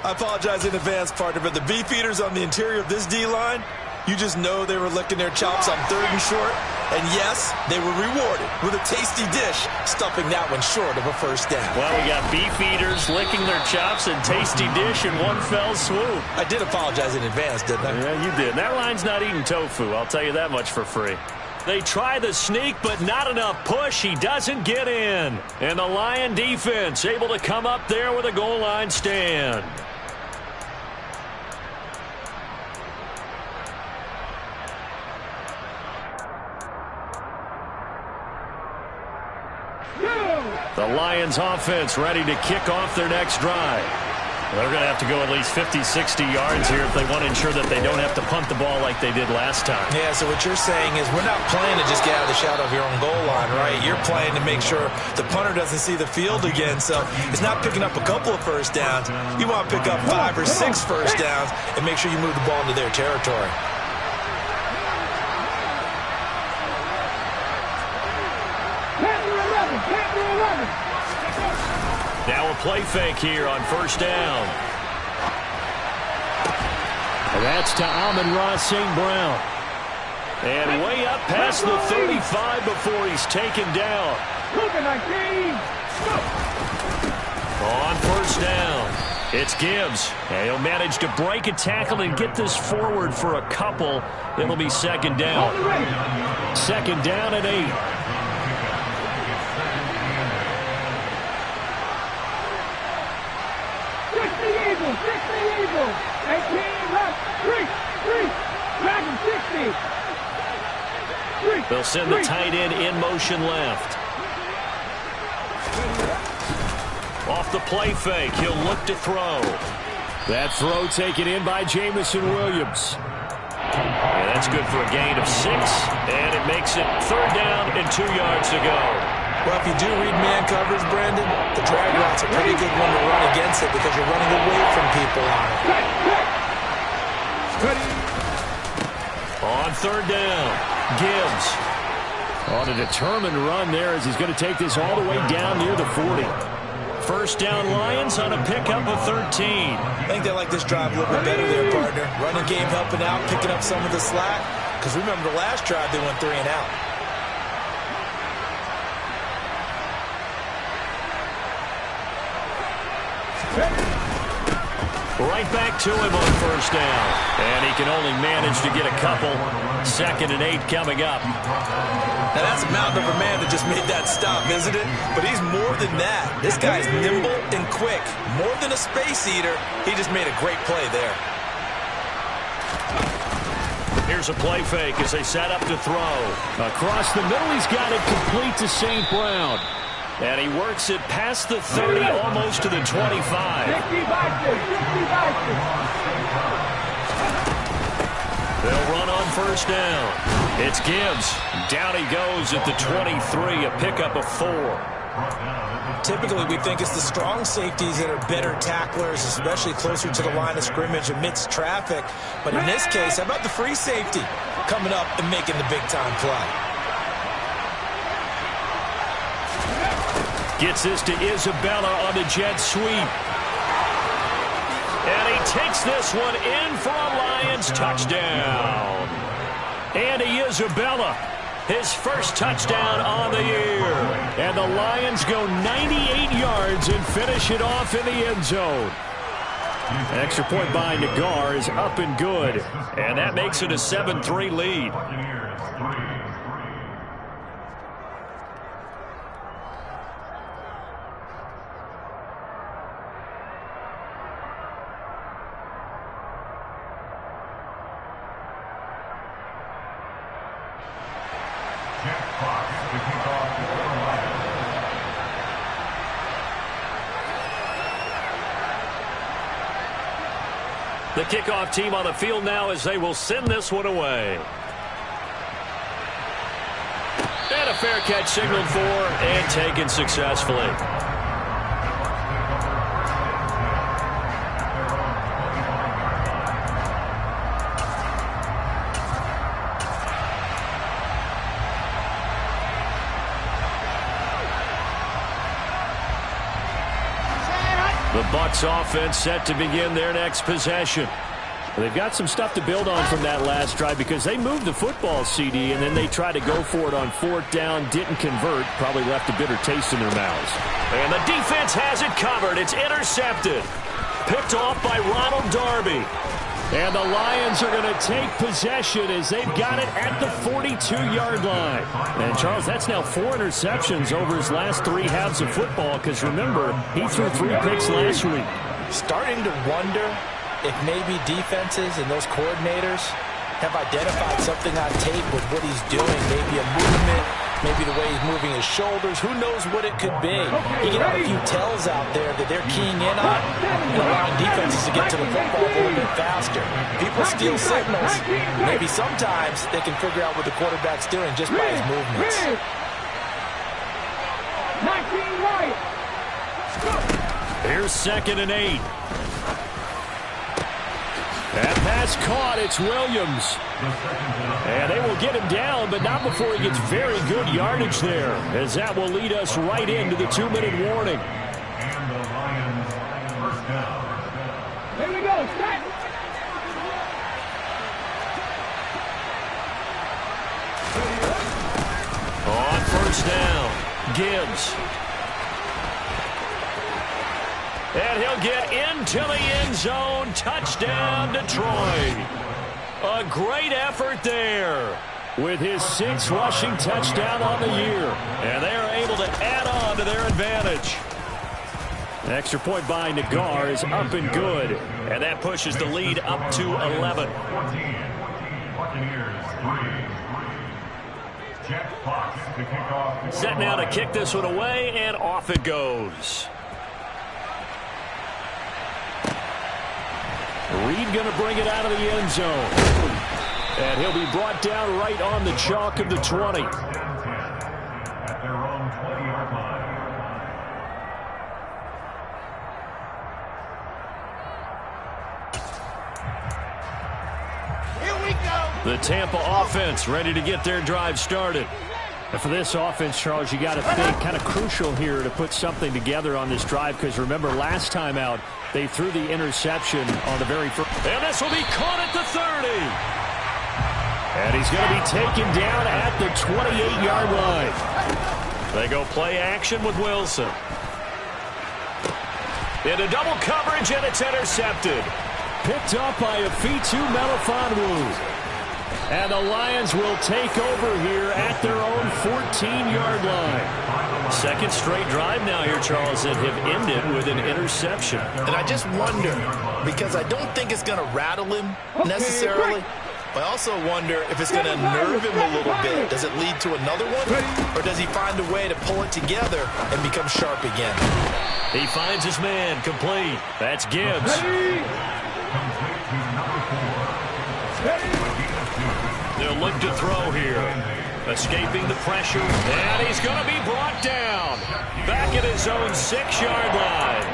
I apologize in advance, partner, but the beefeaters on the interior of this D-line, you just know they were licking their chops on 3rd and short. And yes, they were rewarded with a tasty dish, stuffing that one short of a first down. Well, we got beef eaters licking their chops and tasty dish in one fell swoop. I did apologize in advance, didn't I? Yeah, you did. That line's not eating tofu, I'll tell you that much for free. They try the sneak, but not enough push. He doesn't get in. And the Lion defense able to come up there with a goal line stand. The Lions offense ready to kick off their next drive. They're going to have to go at least 50, 60 yards here if they want to ensure that they don't have to punt the ball like they did last time. Yeah, so what you're saying is we're not playing to just get out of the shadow of your own goal line, right? You're playing to make sure the punter doesn't see the field again. So it's not picking up a couple of first downs. You want to pick up 5 or 6 first downs and make sure you move the ball into their territory. Now a play fake here on first down. And that's to Amon-Ra St. Brown. And way up past the 35 before he's taken down. On first down, it's Gibbs. And he'll manage to break a tackle and get this forward for a couple. It'll be second down. Second down at 8. They'll send the tight end in motion left. Off the play fake, he'll look to throw. That throw taken in by Jamison Williams. And that's good for a gain of 6, and it makes it third down and 2 yards to go. Well, if you do read man coverage, Brandon, the drag route's a pretty good one to run against it because you're running away from people on it. On third down, Gibbs. On a determined run there as he's going to take this all the way down near the 40. First down Lions on a pickup of 13. I think they like this drive a little bit better there, partner. Running game helping out, picking up some of the slack. Because remember the last drive, they went 3 and out. Right back to him on first down. And he can only manage to get a couple. 2nd and 8 coming up. Now that's a mountain of a man that just made that stop, isn't it? But he's more than that. This guy's nimble and quick. More than a space eater, he just made a great play there. Here's a play fake as they set up to throw. Across the middle, he's got it complete to St. Brown. And he works it past the 30, almost to the 25. They'll run on first down. It's Gibbs. Down he goes at the 23, a pickup of 4. Typically, we think it's the strong safeties that are better tacklers, especially closer to the line of scrimmage amidst traffic. But in this case, how about the free safety coming up and making the big-time play? Gets this to Isabella on the jet sweep. And he takes this one in for a Lions touchdown. Andy Isabella, his first touchdown on the year. And the Lions go 98 yards and finish it off in the end zone. An extra point by Nagar is up and good. And that makes it a 7-3 lead. The kickoff team on the field now as they will send this one away. And a fair catch signaled for and taken successfully. The Bucs offense set to begin their next possession. They've got some stuff to build on from that last drive because they moved the football, CD, and then they tried to go for it on 4th down, didn't convert, probably left a bitter taste in their mouths. And the defense has it covered. It's intercepted. Picked off by Ronald Darby. And the Lions are going to take possession as they've got it at the 42-yard line. And, Charles, that's now 4 interceptions over his last 3 halves of football because, remember, he threw 3 picks last week. Starting to wonder if maybe defenses and those coordinators have identified something on tape with what he's doing, maybe a movement, maybe the way he's moving his shoulders. Who knows what it could be? You can have a few tells out there that they're keying in on and allowing defenses to get to the football a little bit faster. People steal signals. Maybe sometimes they can figure out what the quarterback's doing just by his movements. Here's 2nd and 8. That pass caught. It's Williams. And they will get him down, but not before he gets very good yardage there, as that will lead us right into the 2-minute warning. And the Lions first down. Here we go. Start. On first down, Gibbs. And he'll get into the end zone. Touchdown, Detroit. A great effort there with his 6th rushing touchdown on the year. And they are able to add on to their advantage. An extra point by Nagar is up and good. And that pushes the lead up to 11. 14, Buccaneers 3. Jack Fox to kick off. Set now to kick this one away, and off it goes. Reed going to bring it out of the end zone. And he'll be brought down right on the chalk of the 20. At their own 20-yard line. Here we go. The Tampa offense ready to get their drive started. And for this offense, Charles, you got to think kind of crucial here to put something together on this drive because remember last time out they threw the interception on the very first. And this will be caught at the 30. And he's going to be taken down at the 28-yard line. They go play action with Wilson. Into double coverage, and it's intercepted. Picked up by Afitu Melifonwu. And the Lions will take over here at their own 14-yard line. Second straight drive now here, Charles, that have ended with an interception. And I just wonder, because I don't think it's going to rattle him necessarily, but I also wonder if it's going to nerve him a little bit. Does it lead to another one, or does he find a way to pull it together and become sharp again? He finds his man, complete. That's Gibbs. They'll look to throw here. Escaping the pressure, and he's going to be brought down. Back at his own 6-yard line.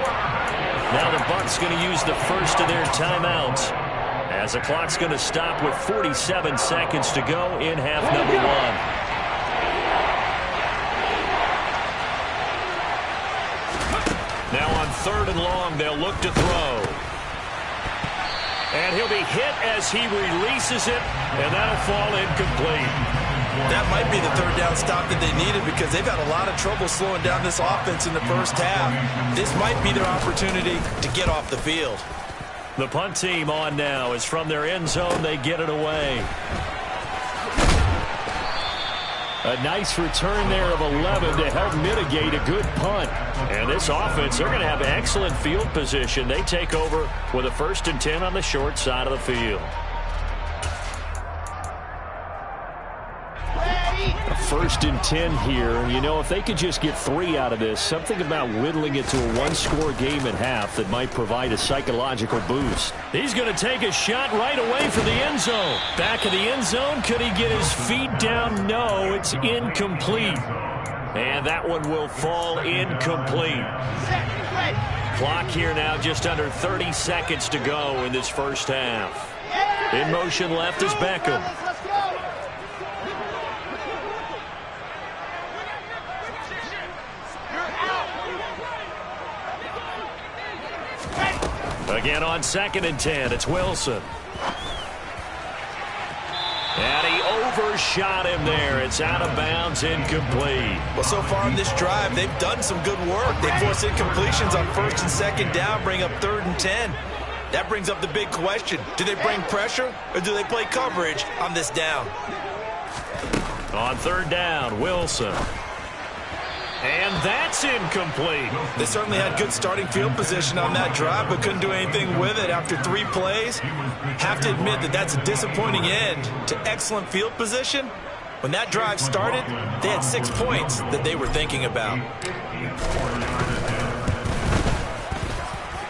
Now the Bucs going to use the first of their timeouts, as the clock's going to stop with 47 seconds to go in half number 1. Now on 3rd and long, they'll look to throw. And he'll be hit as he releases it, and that'll fall incomplete. That might be the 3rd down stop that they needed, because they've had a lot of trouble slowing down this offense in the first half. This might be their opportunity to get off the field. The punt team on now. As from their end zone, they get it away. A nice return there of 11 to help mitigate a good punt. And this offense, they're going to have excellent field position. They take over with a 1st and 10 on the short side of the field. A 1st and 10 here. You know, if they could just get 3 out of this, something about whittling it to a 1-score game at half that might provide a psychological boost. He's going to take a shot right away for the end zone. Back of the end zone. Could he get his feet down? No, it's incomplete. And that one will fall incomplete. Clock here now, just under 30 seconds to go in this first half. In motion left is Beckham. Again on 2nd and 10, it's Wilson. And he overshot him there. It's out of bounds, incomplete. Well, so far in this drive, they've done some good work. They force incompletions on 1st and 2nd down, bring up 3rd and 10. That brings up the big question. Do they bring pressure, or do they play coverage on this down? On 3rd down, Wilson. And that's incomplete. They certainly had good starting field position on that drive, but couldn't do anything with it after 3 plays. Have to admit that that's a disappointing end to excellent field position. When that drive started, they had 6 points that they were thinking about.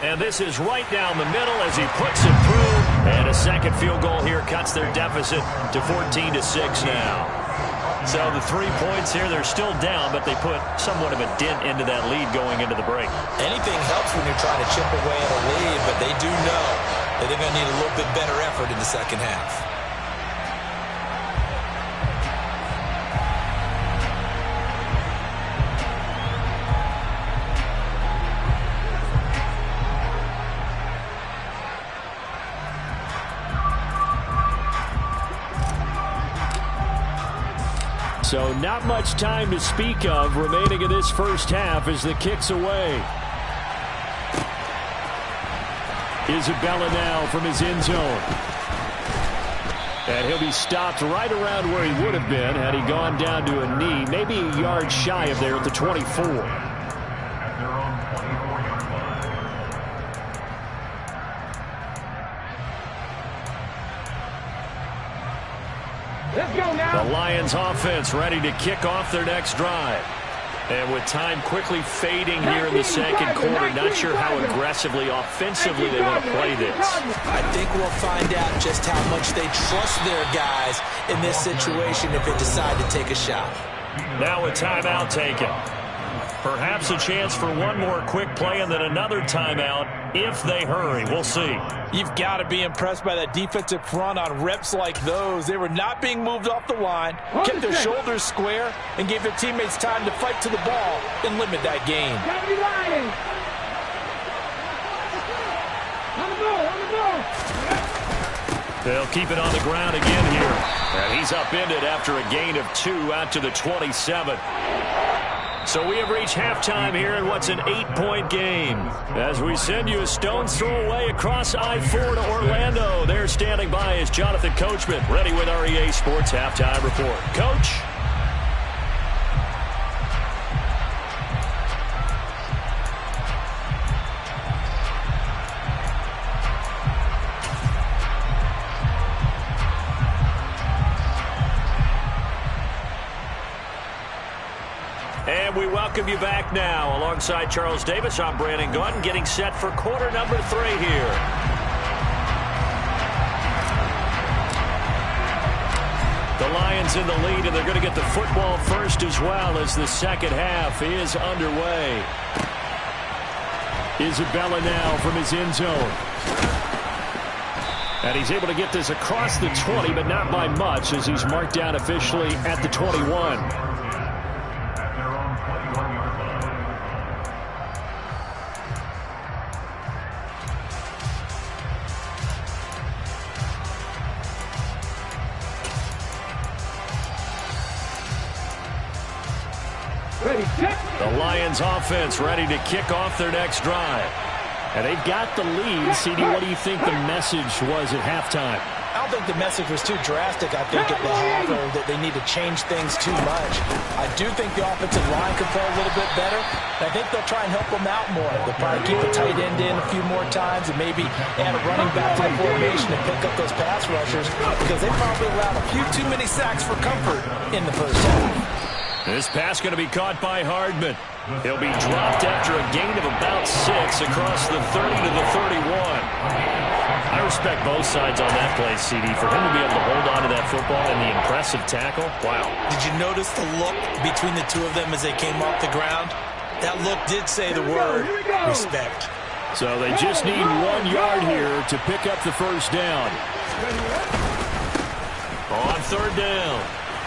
And this is right down the middle as he puts it through. And a second field goal here cuts their deficit to 14-6 now. So the 3 points here, they're still down, but they put somewhat of a dent into that lead going into the break. Anything helps when you're trying to chip away at a lead, but they do know that they're going to need a little bit better effort in the second half. So not much time to speak of remaining in this first half as the kick's away. Isabella now from his end zone. And he'll be stopped right around where he would have been had he gone down to a knee, maybe a yard shy of there at the 24. The Lions offense ready to kick off their next drive. And with time quickly fading here in the second quarter, not sure how aggressively, offensively they want to play this. I think we'll find out just how much they trust their guys in this situation if they decide to take a shot. Now a timeout taken. Perhaps a chance for one more quick play and then another timeout if they hurry. We'll see. You've got to be impressed by that defensive front on reps like those. They were not being moved off the line, kept their shoulders square, and gave their teammates time to fight to the ball and limit that gain. They'll keep it on the ground again here. And he's upended after a gain of 2 out to the 27. So we have reached halftime here in what's an 8-point game. As we send you a stone's throw away across I-4 to Orlando. There standing by is Jonathan Coachman, ready with our EA Sports Halftime Report. Coach? And we welcome you back now. Alongside Charles Davis, I'm Brandon Gunn, getting set for quarter number 3 here. The Lions in the lead, and they're going to get the football first as well as the second half is underway. Isabella now from his end zone. And he's able to get this across the 20, but not by much as he's marked down officially at the 21. The Lions offense ready to kick off their next drive. And they've got the lead. CD, what do you think the message was at halftime? I don't think the message was too drastic. I think at the half or that they need to change things too much. I do think the offensive line could play a little bit better. I think they'll try and help them out more. They'll probably keep a tight end in a few more times and maybe add a running back to the formation and pick up those pass rushers because they probably allowed a few too many sacks for comfort in the first half. This pass going to be caught by Hardman. He'll be dropped after a gain of about 6 across the 30 to the 31. I respect both sides on that play, CD. For him to be able to hold on to that football and the impressive tackle, wow. Did you notice the look between the two of them as they came off the ground? That look did say the word respect. So they just need 1 yard here to pick up the first down. On third down.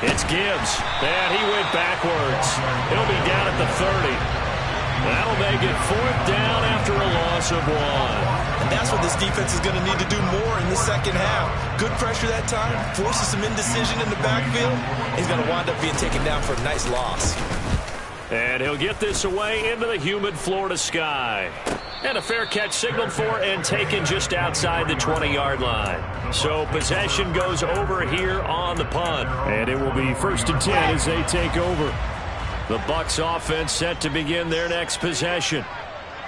It's Gibbs, and he went backwards. He'll be down at the 30. That'll make it 4th down after a loss of 1. And that's what this defense is going to need to do more in the second half. Good pressure that time, forces some indecision in the backfield. He's going to wind up being taken down for a nice loss. And he'll get this away into the humid Florida sky. And a fair catch signaled for and taken just outside the 20-yard line. So possession goes over here on the punt. And it will be 1st and 10 as they take over. The Bucs offense set to begin their next possession.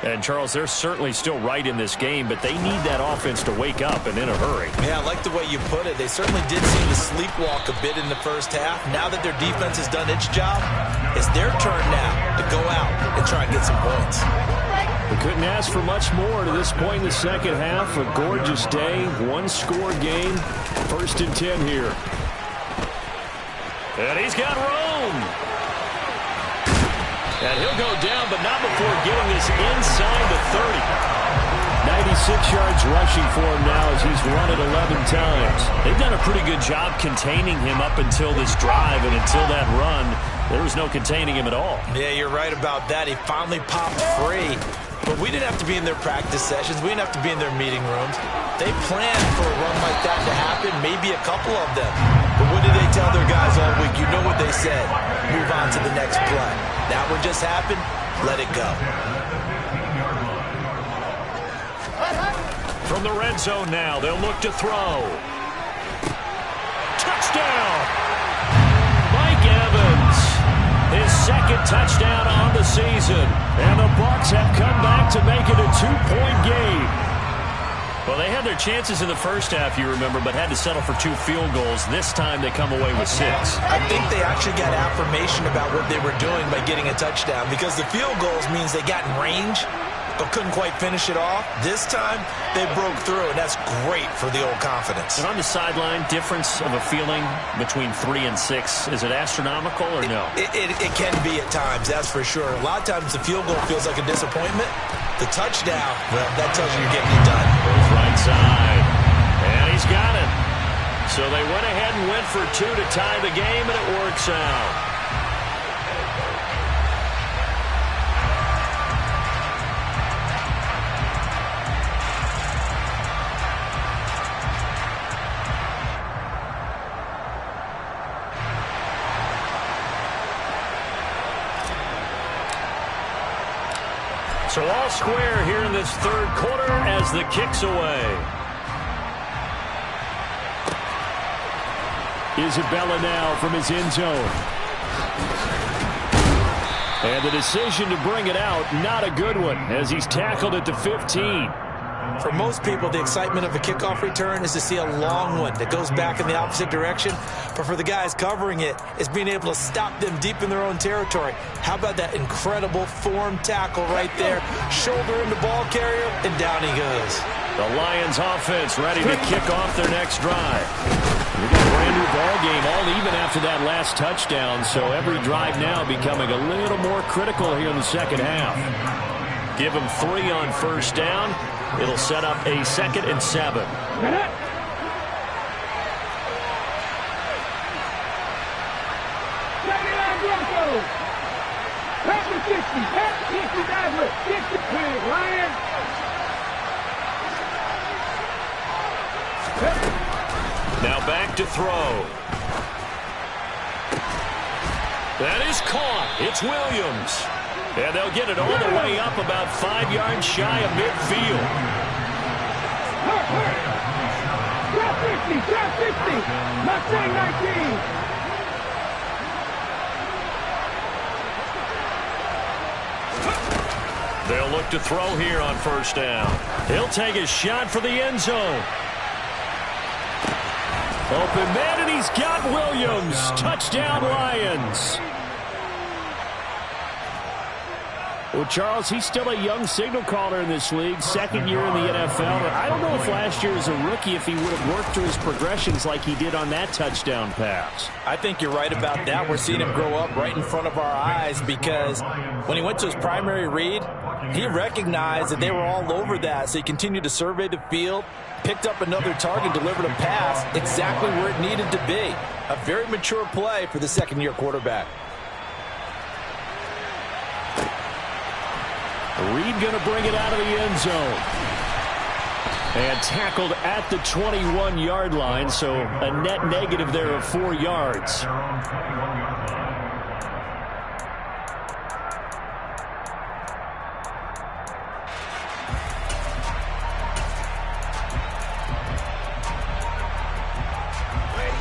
And, Charles, they're certainly still right in this game, but they need that offense to wake up and in a hurry. Yeah, I like the way you put it. They certainly did seem to sleepwalk a bit in the first half. Now that their defense has done its job, it's their turn now to go out and try and get some points. We couldn't ask for much more to this point in the second half. A gorgeous day, 1-score game. 1st and 10 here. And he's got room. And he'll go down, but not before getting this inside the 30. 96 yards rushing for him now as he's run it 11 times. They've done a pretty good job containing him up until this drive, and until that run, there was no containing him at all. Yeah, you're right about that. He finally popped free. But we didn't have to be in their practice sessions. We didn't have to be in their meeting rooms. They planned for a run like that to happen, maybe a couple of them. But what did they tell their guys all week? You know what they said. Move on to the next play. That one just happened. Let it go. From the red zone now, they'll look to throw. Touchdown! Mike Evans. His second touchdown on the season. And the Bucs have come back to make it a 2-point game. Well, they had their chances in the first half, you remember, but had to settle for 2 field goals. This time they come away with 6. I think they actually got affirmation about what they were doing by getting a touchdown because the field goals means they got in range but couldn't quite finish it off. This time, they broke through, and that's great for the old confidence. And on the sideline, difference of a feeling between 3 and 6, is it astronomical or no? It can be at times, that's for sure. A lot of times the field goal feels like a disappointment. The touchdown, well, that tells you you're getting it done. Goes right side, and he's got it. So they went ahead and went for 2 to tie the game, and it works out. So all square here in this third quarter as the kick's away. Isabella now from his end zone. And the decision to bring it out, not a good one, as he's tackled at the 15. For most people, the excitement of a kickoff return is to see a long one that goes back in the opposite direction. But for the guys covering it, it's being able to stop them deep in their own territory. How about that incredible form tackle right there? Shoulder in the ball carrier, and down he goes. The Lions offense ready to kick off their next drive. We got a brand new ball game, all even after that last touchdown. So every drive now becoming a little more critical here in the second half. Give them 3 on first down. It'll set up a 2nd and 7. Now back to throw. That is caught. It's Williams. And they'll get it all the way up about 5 yards shy of midfield. Drop 50. Mustang 19. They'll look to throw here on first down. He'll take a shot for the end zone. Open man, and he's got Williams. Touchdown, Lions. Well, Charles, he's still a young signal caller in this league, 2nd year in the NFL. I don't know if last year as a rookie if he would have worked through his progressions like he did on that touchdown pass. I think you're right about that. We're seeing him grow up right in front of our eyes because when he went to his primary read, he recognized that they were all over that, so he continued to survey the field, picked up another target, delivered a pass exactly where it needed to be. A very mature play for the 2nd-year quarterback. Reed going to bring it out of the end zone. And tackled at the 21-yard line, so a net negative there of 4 yards.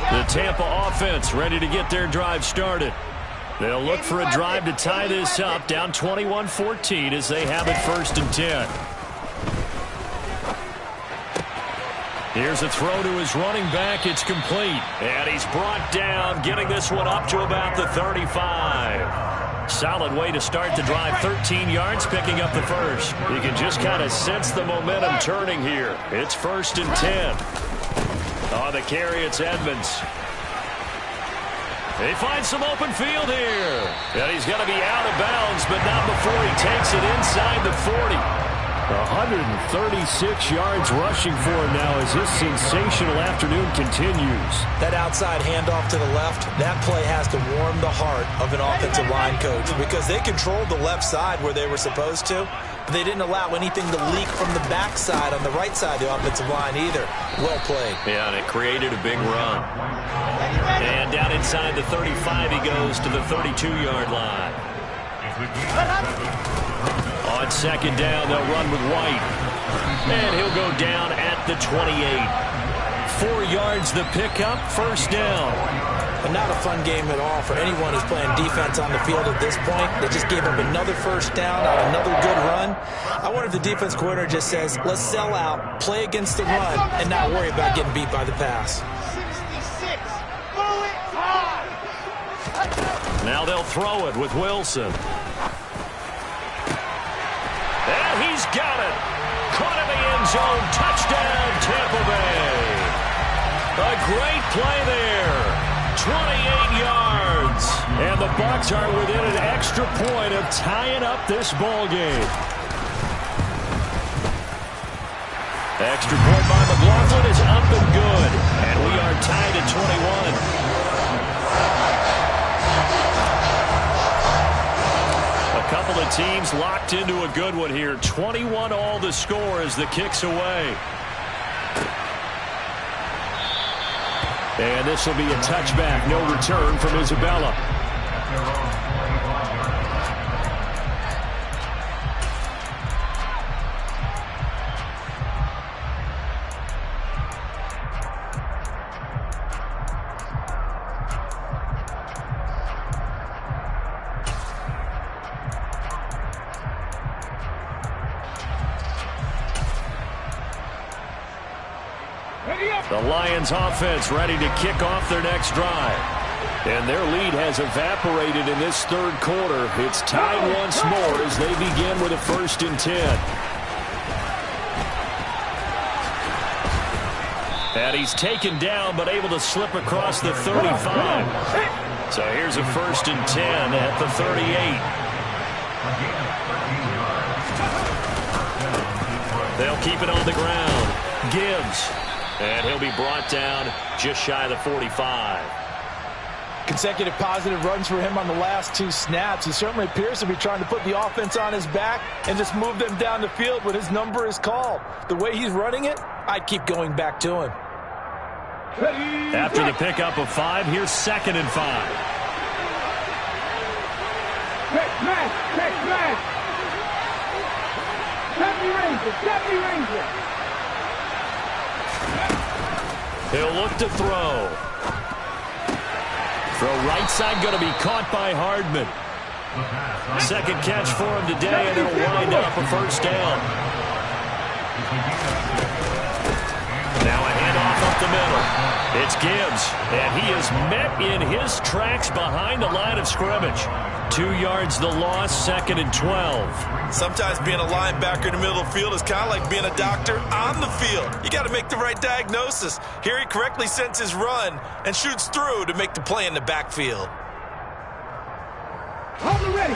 The Tampa offense ready to get their drive started. They'll look for a drive to tie this up, down 21-14 as they have it 1st and 10. Here's a throw to his running back. It's complete. And he's brought down, getting this one up to about the 35. Solid way to start the drive, 13 yards, picking up the first. You can just kind of sense the momentum turning here. It's 1st and 10. On the carry, it's Edmonds. They find some open field here. And he's going to be out of bounds, but not before he takes it inside the 40. 136 yards rushing for him now as this sensational afternoon continues. That outside handoff to the left, that play has to warm the heart of an offensive line coach because they controlled the left side where they were supposed to. But they didn't allow anything to leak from the backside on the right side of the offensive line either. Well played. Yeah, and it created a big run. And down inside the 35, he goes to the 32-yard line. On 2nd down, they'll run with White. And he'll go down at the 28. 4 yards the pickup, 1st down. But not a fun game at all for anyone who's playing defense on the field at this point. They just gave up another 1st down on another good run. I wonder if the defense coordinator just says, let's sell out, play against the run, and not worry about getting beat by the pass. Now they'll throw it with Wilson. And he's got it. Caught in the end zone. Touchdown, Tampa Bay. A great play there. 28 yards. And the Bucs are within an extra point of tying up this ball game. Extra point by McLaughlin is up and good. And we are tied at 21. A couple of teams locked into a good one here. 21 all the score as the kick's away. And this will be a touchback. No return from Isabella. The Lions offense ready to kick off their next drive. And their lead has evaporated in this third quarter. It's tied once more as they begin with a 1st and 10. And he's taken down but able to slip across the 35. So here's a 1st and 10 at the 38. They'll keep it on the ground. Gibbs. And he'll be brought down just shy of the 45. Consecutive positive runs for him on the last 2 snaps. He certainly appears to be trying to put the offense on his back and just move them down the field when his number is called. The way he's running it, I'd keep going back to him. After the pickup of 5, here's 2nd and 5. He'll look to throw. Throw right side going to be caught by Hardman. Second catch for him today, and it'll wind up a 1st down. Now a handoff up the middle. It's Gibbs, and he is met in his tracks behind the line of scrimmage. 2 yards the loss, 2nd and 12. Sometimes being a linebacker in the middle of the field is kind of like being a doctor on the field. You got to make the right diagnosis. Here he correctly sends his run and shoots through to make the play in the backfield.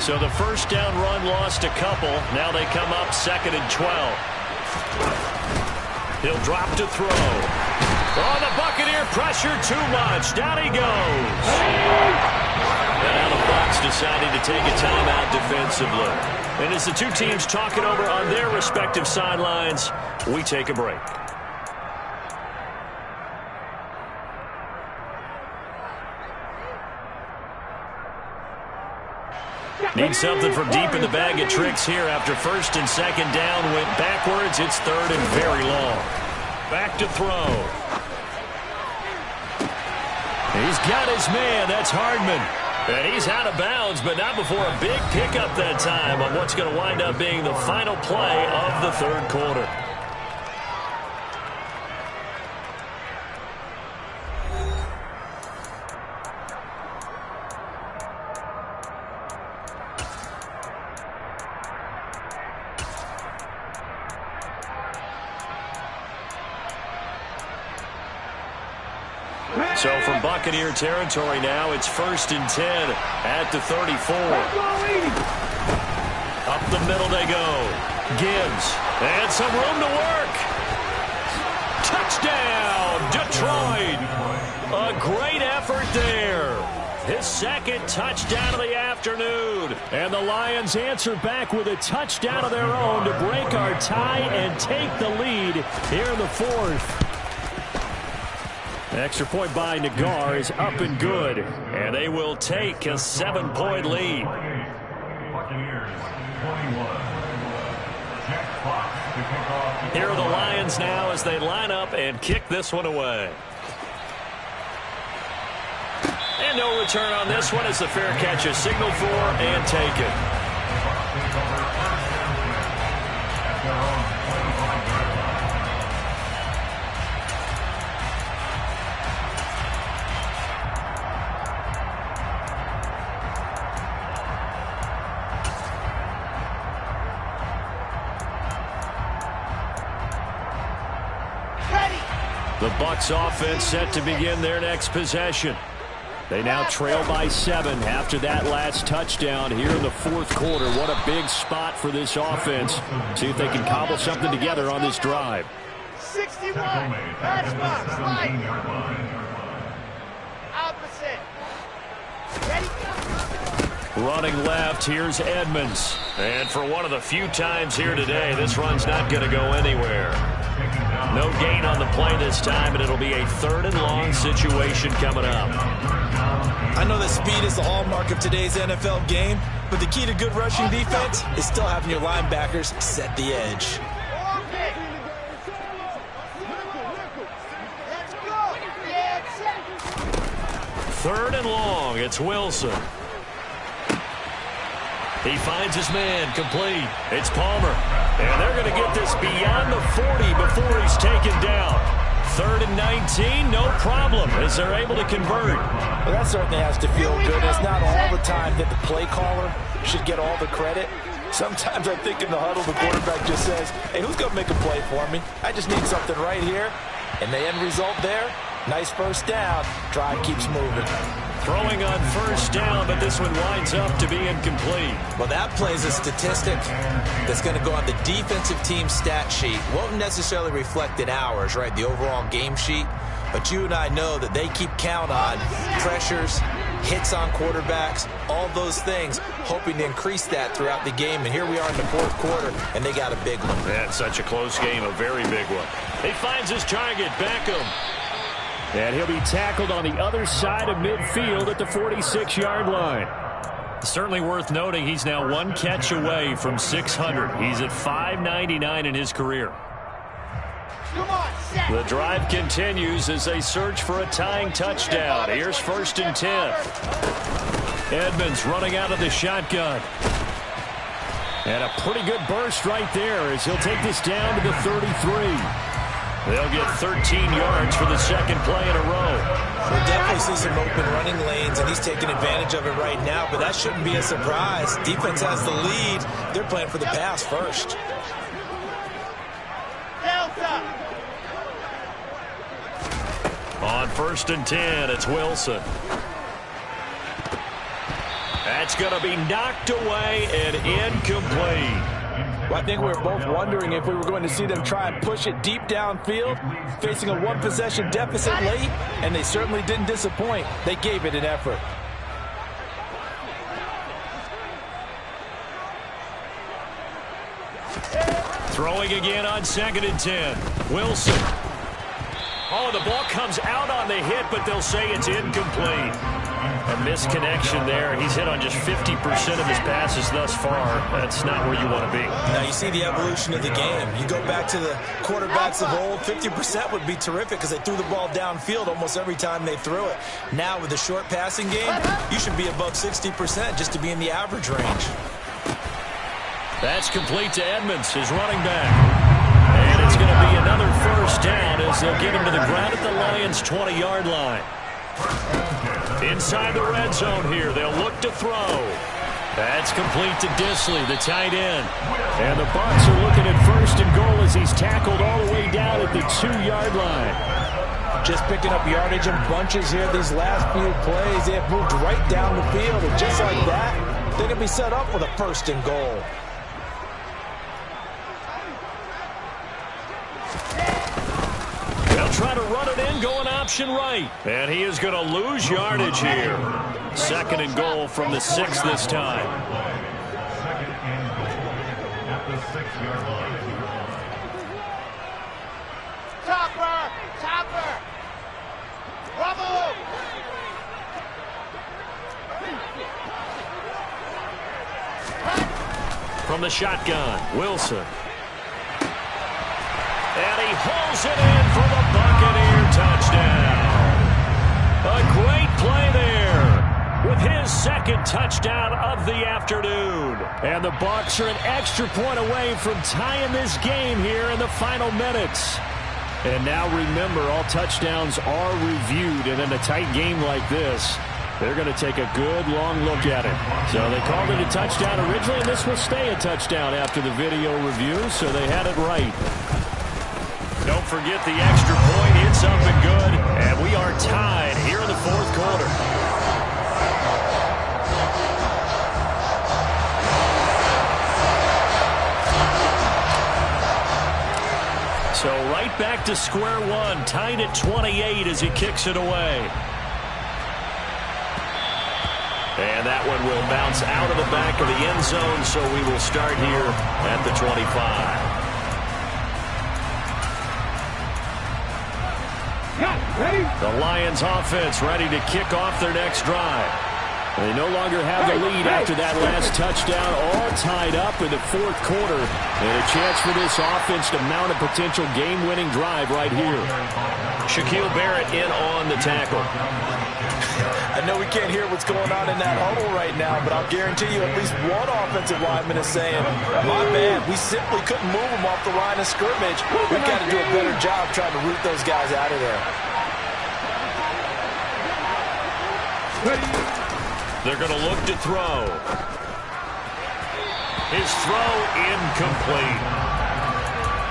So the 1st down run lost a couple. Now they come up 2nd and 12. He'll drop to throw. Oh, the Buccaneer pressure too much. Down he goes. And now the Bucs deciding to take a timeout defensively. And as the two teams talk it over on their respective sidelines, we take a break. Need something from deep in the bag of tricks here after 1st and 2nd down. Went backwards. It's 3rd and very long. Back to throw. He's got his man. That's Hardman. And he's out of bounds, but not before a big pickup that time on what's going to wind up being the final play of the 3rd quarter. So from Buccaneer territory now, it's 1st and 10 at the 34. Up the middle they go. Gibbs. And some room to work. Touchdown, Detroit. A great effort there. His 2nd touchdown of the afternoon. And the Lions answer back with a touchdown of their own to break our tie and take the lead here in the 4th. Extra point by Nagar is up and good, and they will take a 7-point lead. Here are the Lions now as they line up and kick this one away. And no return on this one as the fair catch is signaled for and taken. The Bucs offense set to begin their next possession. They now trail by 7 after that last touchdown here in the 4th quarter. What a big spot for this offense. See if they can cobble something together on this drive. 61, matchbox, right. Opposite. Ready? Running left, here's Edmonds. And for one of the few times here today, this run's not going to go anywhere. No gain on the play this time, and it'll be a 3rd and long situation coming up. I know that speed is the hallmark of today's NFL game, but the key to good rushing defense is still having your linebackers set the edge. Third and long, it's Wilson. He finds his man, complete. It's Palmer. And they're going to get this beyond the 40 before he's taken down. 3rd and 19, no problem, as they're able to convert. Well, that certainly has to feel good. It's not all the time that the play caller should get all the credit. Sometimes I think in the huddle, the quarterback just says, hey, who's going to make a play for me? I just need something right here. And the end result there, nice first down. Drive keeps moving. Throwing on first down, but this one winds up to be incomplete. Well, that plays a statistic that's going to go on the defensive team stat sheet. Won't necessarily reflect in ours, right, the overall game sheet. But you and I know that they keep count on pressures, hits on quarterbacks, all those things, hoping to increase that throughout the game. And here we are in the fourth quarter, and they got a big one. That's such a close game, a very big one. He finds his target, Beckham. And he'll be tackled on the other side of midfield at the 46-yard line. Certainly worth noting he's now one catch away from 600. He's at 599 in his career. The drive continues as they search for a tying touchdown. Here's 1st and 10. Edmonds running out of the shotgun. And a pretty good burst right there as he'll take this down to the 33. They'll get 13 yards for the second play in a row. We'll definitely see some open running lanes, and he's taking advantage of it right now, but that shouldn't be a surprise. Defense has the lead. They're playing for the pass first. On 1st and 10, it's Wilson. That's going to be knocked away and incomplete. Well, I think we were both wondering if we were going to see them try and push it deep downfield, facing a one-possession deficit late, and they certainly didn't disappoint. They gave it an effort. Throwing again on 2nd and 10. Wilson. Oh, the ball comes out on the hit, but they'll say it's incomplete. A misconnection there. He's hit on just 50% of his passes thus far. That's not where you want to be. Now, you see the evolution of the game. You go back to the quarterbacks of old, 50% would be terrific because they threw the ball downfield almost every time they threw it. Now, with the short passing game, you should be above 60% just to be in the average range. That's complete to Edmonds, his running back. And it's going to be another first down as they'll get him to the ground at the Lions' 20-yard line. Inside the red zone here, they'll look to throw. That's complete to Disley, the tight end. And the Bucs are looking at 1st and goal as he's tackled all the way down at the 2-yard line. Just picking up yardage in bunches here these last few plays. They have moved right down the field, and just like that, they're going to be set up with a 1st and goal. Try to run it in, going option right. And he is going to lose yardage here. 2nd and goal from the 6 this time. 2nd and goal at the 6-yard line. Topper! Bravo! From the shotgun, Wilson. And he holds it in for the Buccaneer touchdown. A great play there with his 2nd touchdown of the afternoon. And the Bucs are an extra point away from tying this game here in the final minutes. And now remember, all touchdowns are reviewed, and in a tight game like this, they're going to take a good long look at it. So they called it a touchdown originally, and this will stay a touchdown after the video review, so they had it right. Don't forget the extra point. It's up and good. And we are tied here in the 4th quarter. So right back to square one. Tied at 28 as he kicks it away. And that one will bounce out of the back of the end zone. So we will start here at the 25. The Lions offense ready to kick off their next drive. They no longer have the lead after that last touchdown, all tied up in the 4th quarter. And a chance for this offense to mount a potential game-winning drive right here. Shaquille Barrett in on the tackle. I know we can't hear what's going on in that huddle right now, but I'll guarantee you at least one offensive lineman is saying, my bad, we simply couldn't move them off the line of scrimmage. We've got to do a better job trying to root those guys out of there. They're going to look to throw. His throw incomplete.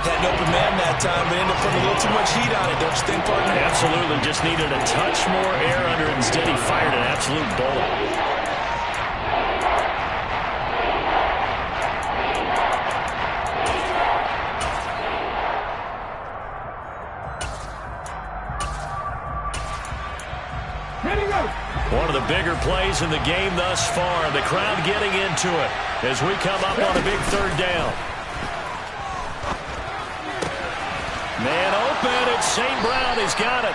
Had an open man that time, but ended up putting a little too much heat on it, don't you think, partner? Absolutely. Just needed a touch more air under it. Instead, he fired an absolute bullet. One of the bigger plays in the game thus far. The crowd getting into it as we come up on a big third down. Man open, it's St. Brown. He's got it.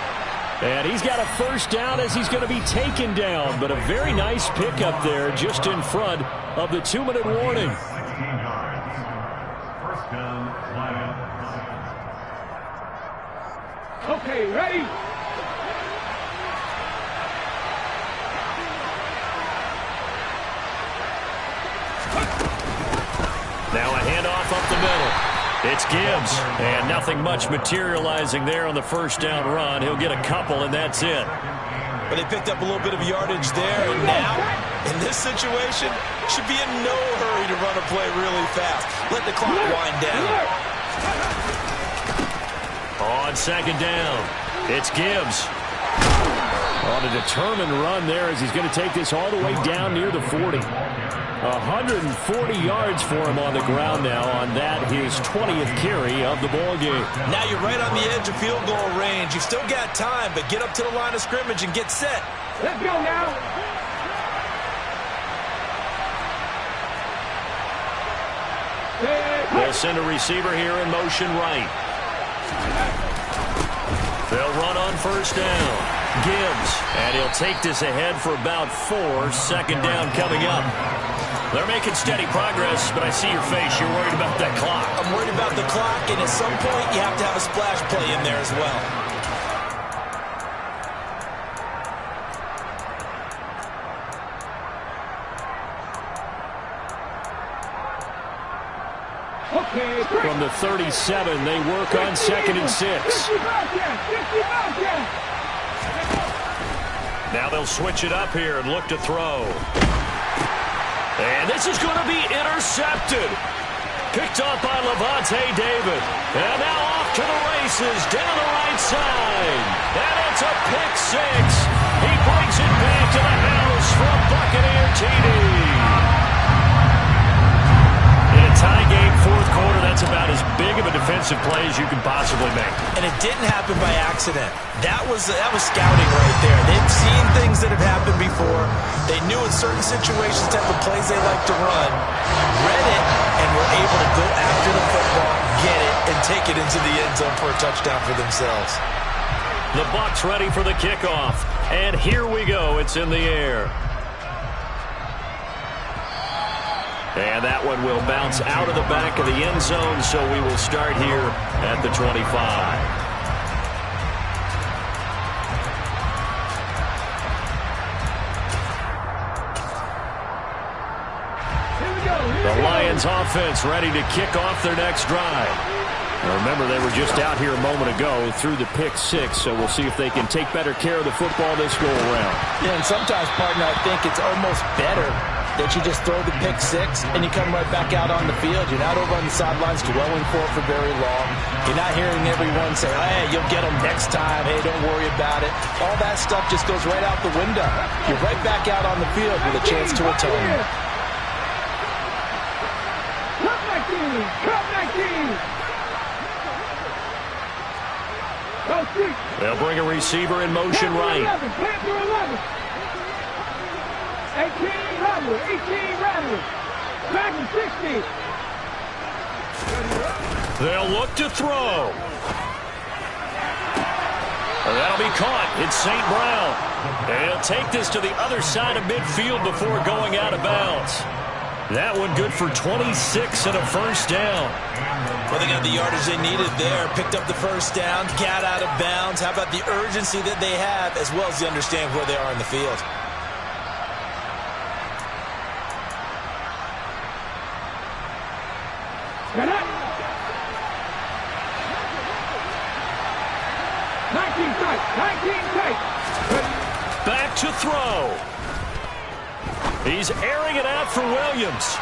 And he's got a first down as he's going to be taken down. But a very nice pickup there just in front of the 2-minute warning. 16 yards. First down, flag. Okay, ready? Now a handoff up the middle. It's Gibbs, and nothing much materializing there on the first down run. He'll get a couple, and that's it. But they picked up a little bit of yardage there, and now, in this situation, should be in no hurry to run a play really fast. Let the clock wind down. On second down, it's Gibbs. On a determined run there as he's going to take this all the way down near the 40. 140 yards for him on the ground now on that, his 20th carry of the ball game. Now you're right on the edge of field goal range. You've still got time, but get up to the line of scrimmage and get set. Let's go now. They'll send a receiver here in motion right. They'll run on first down. Gibbs, and he'll take this ahead for about 4. Second down coming up. They're making steady progress, but I see your face. You're worried about that clock. I'm worried about the clock, and at some point you have to have a splash play in there as well. From the 37, they work on 2nd and 6. Now they'll switch it up here and look to throw. And this is going to be intercepted. Picked up by Levante David. And now off to the races down the right side. And it's a pick 6. He brings it back to the house from Buccaneer TD. In a tie game, fourth quarter, that's about as big of a defensive play as you can possibly make. And it didn't happen by accident. That was scouting right there. They've seen things that have happened before. They knew in certain situations type of plays they like to run, read it, and were able to go after the football, get it, and take it into the end zone for a touchdown for themselves. The Bucs ready for the kickoff. And here we go. It's in the air. And that one will bounce out of the back of the end zone, so we will start here at the 25. The Lions offense ready to kick off their next drive. Now remember, they were just out here a moment ago through the pick 6, so we'll see if they can take better care of the football this go around. Yeah, and sometimes, partner, I think it's almost better that you just throw the pick 6 and you come right back out on the field. You're not over on the sidelines dwelling for very long. You're not hearing everyone say, hey, you'll get them next time. Hey, don't worry about it. All that stuff just goes right out the window. You're right back out on the field with a chance to atone. They'll bring a receiver in motion right. 18 rattlers. Back to 60. They'll look to throw. That'll be caught. It's St. Brown. And he'll take this to the other side of midfield before going out of bounds. That one good for 26 and a first down. Well, they got the yardage they needed there. Picked up the first down, got out of bounds. How about the urgency that they have, as well as the understand where they are in the field? Get up. 19 tight. 19 tight. Back to throw. He's airing it out for Williams.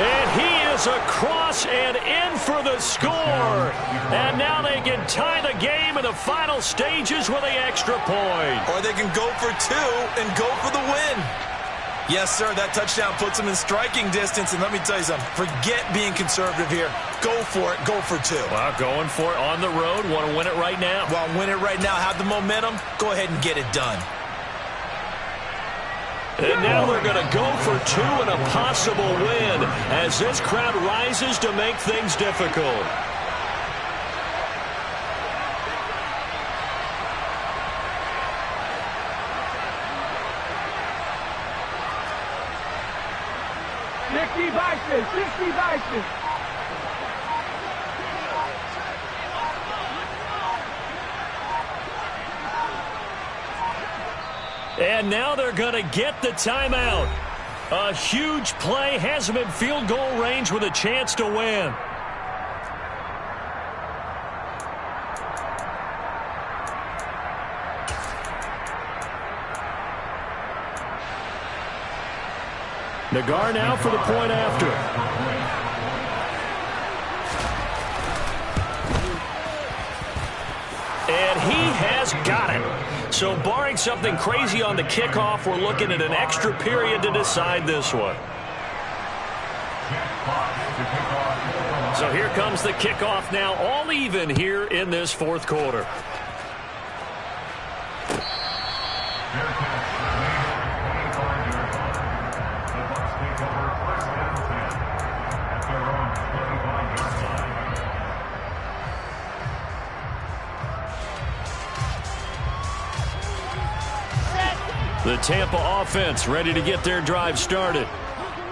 And he is across and in for the score. And now they can tie the game in the final stages with an extra point. Or they can go for two and go for the win. Yes, sir, that touchdown puts them in striking distance. And let me tell you something, forget being conservative here. Go for it, go for two. Well, going for it on the road. Want to win it right now? Well, win it right now, have the momentum. Go ahead and get it done. And now they're going to go for two and a possible win as this crowd rises to make things difficult. And now they're going to get the timeout. A huge play has them in field goal range with a chance to win. Nagar now for the point after. And he has got it. So barring something crazy on the kickoff, we're looking at an extra period to decide this one. So here comes the kickoff now, all even here in this fourth quarter. The Tampa offense ready to get their drive started.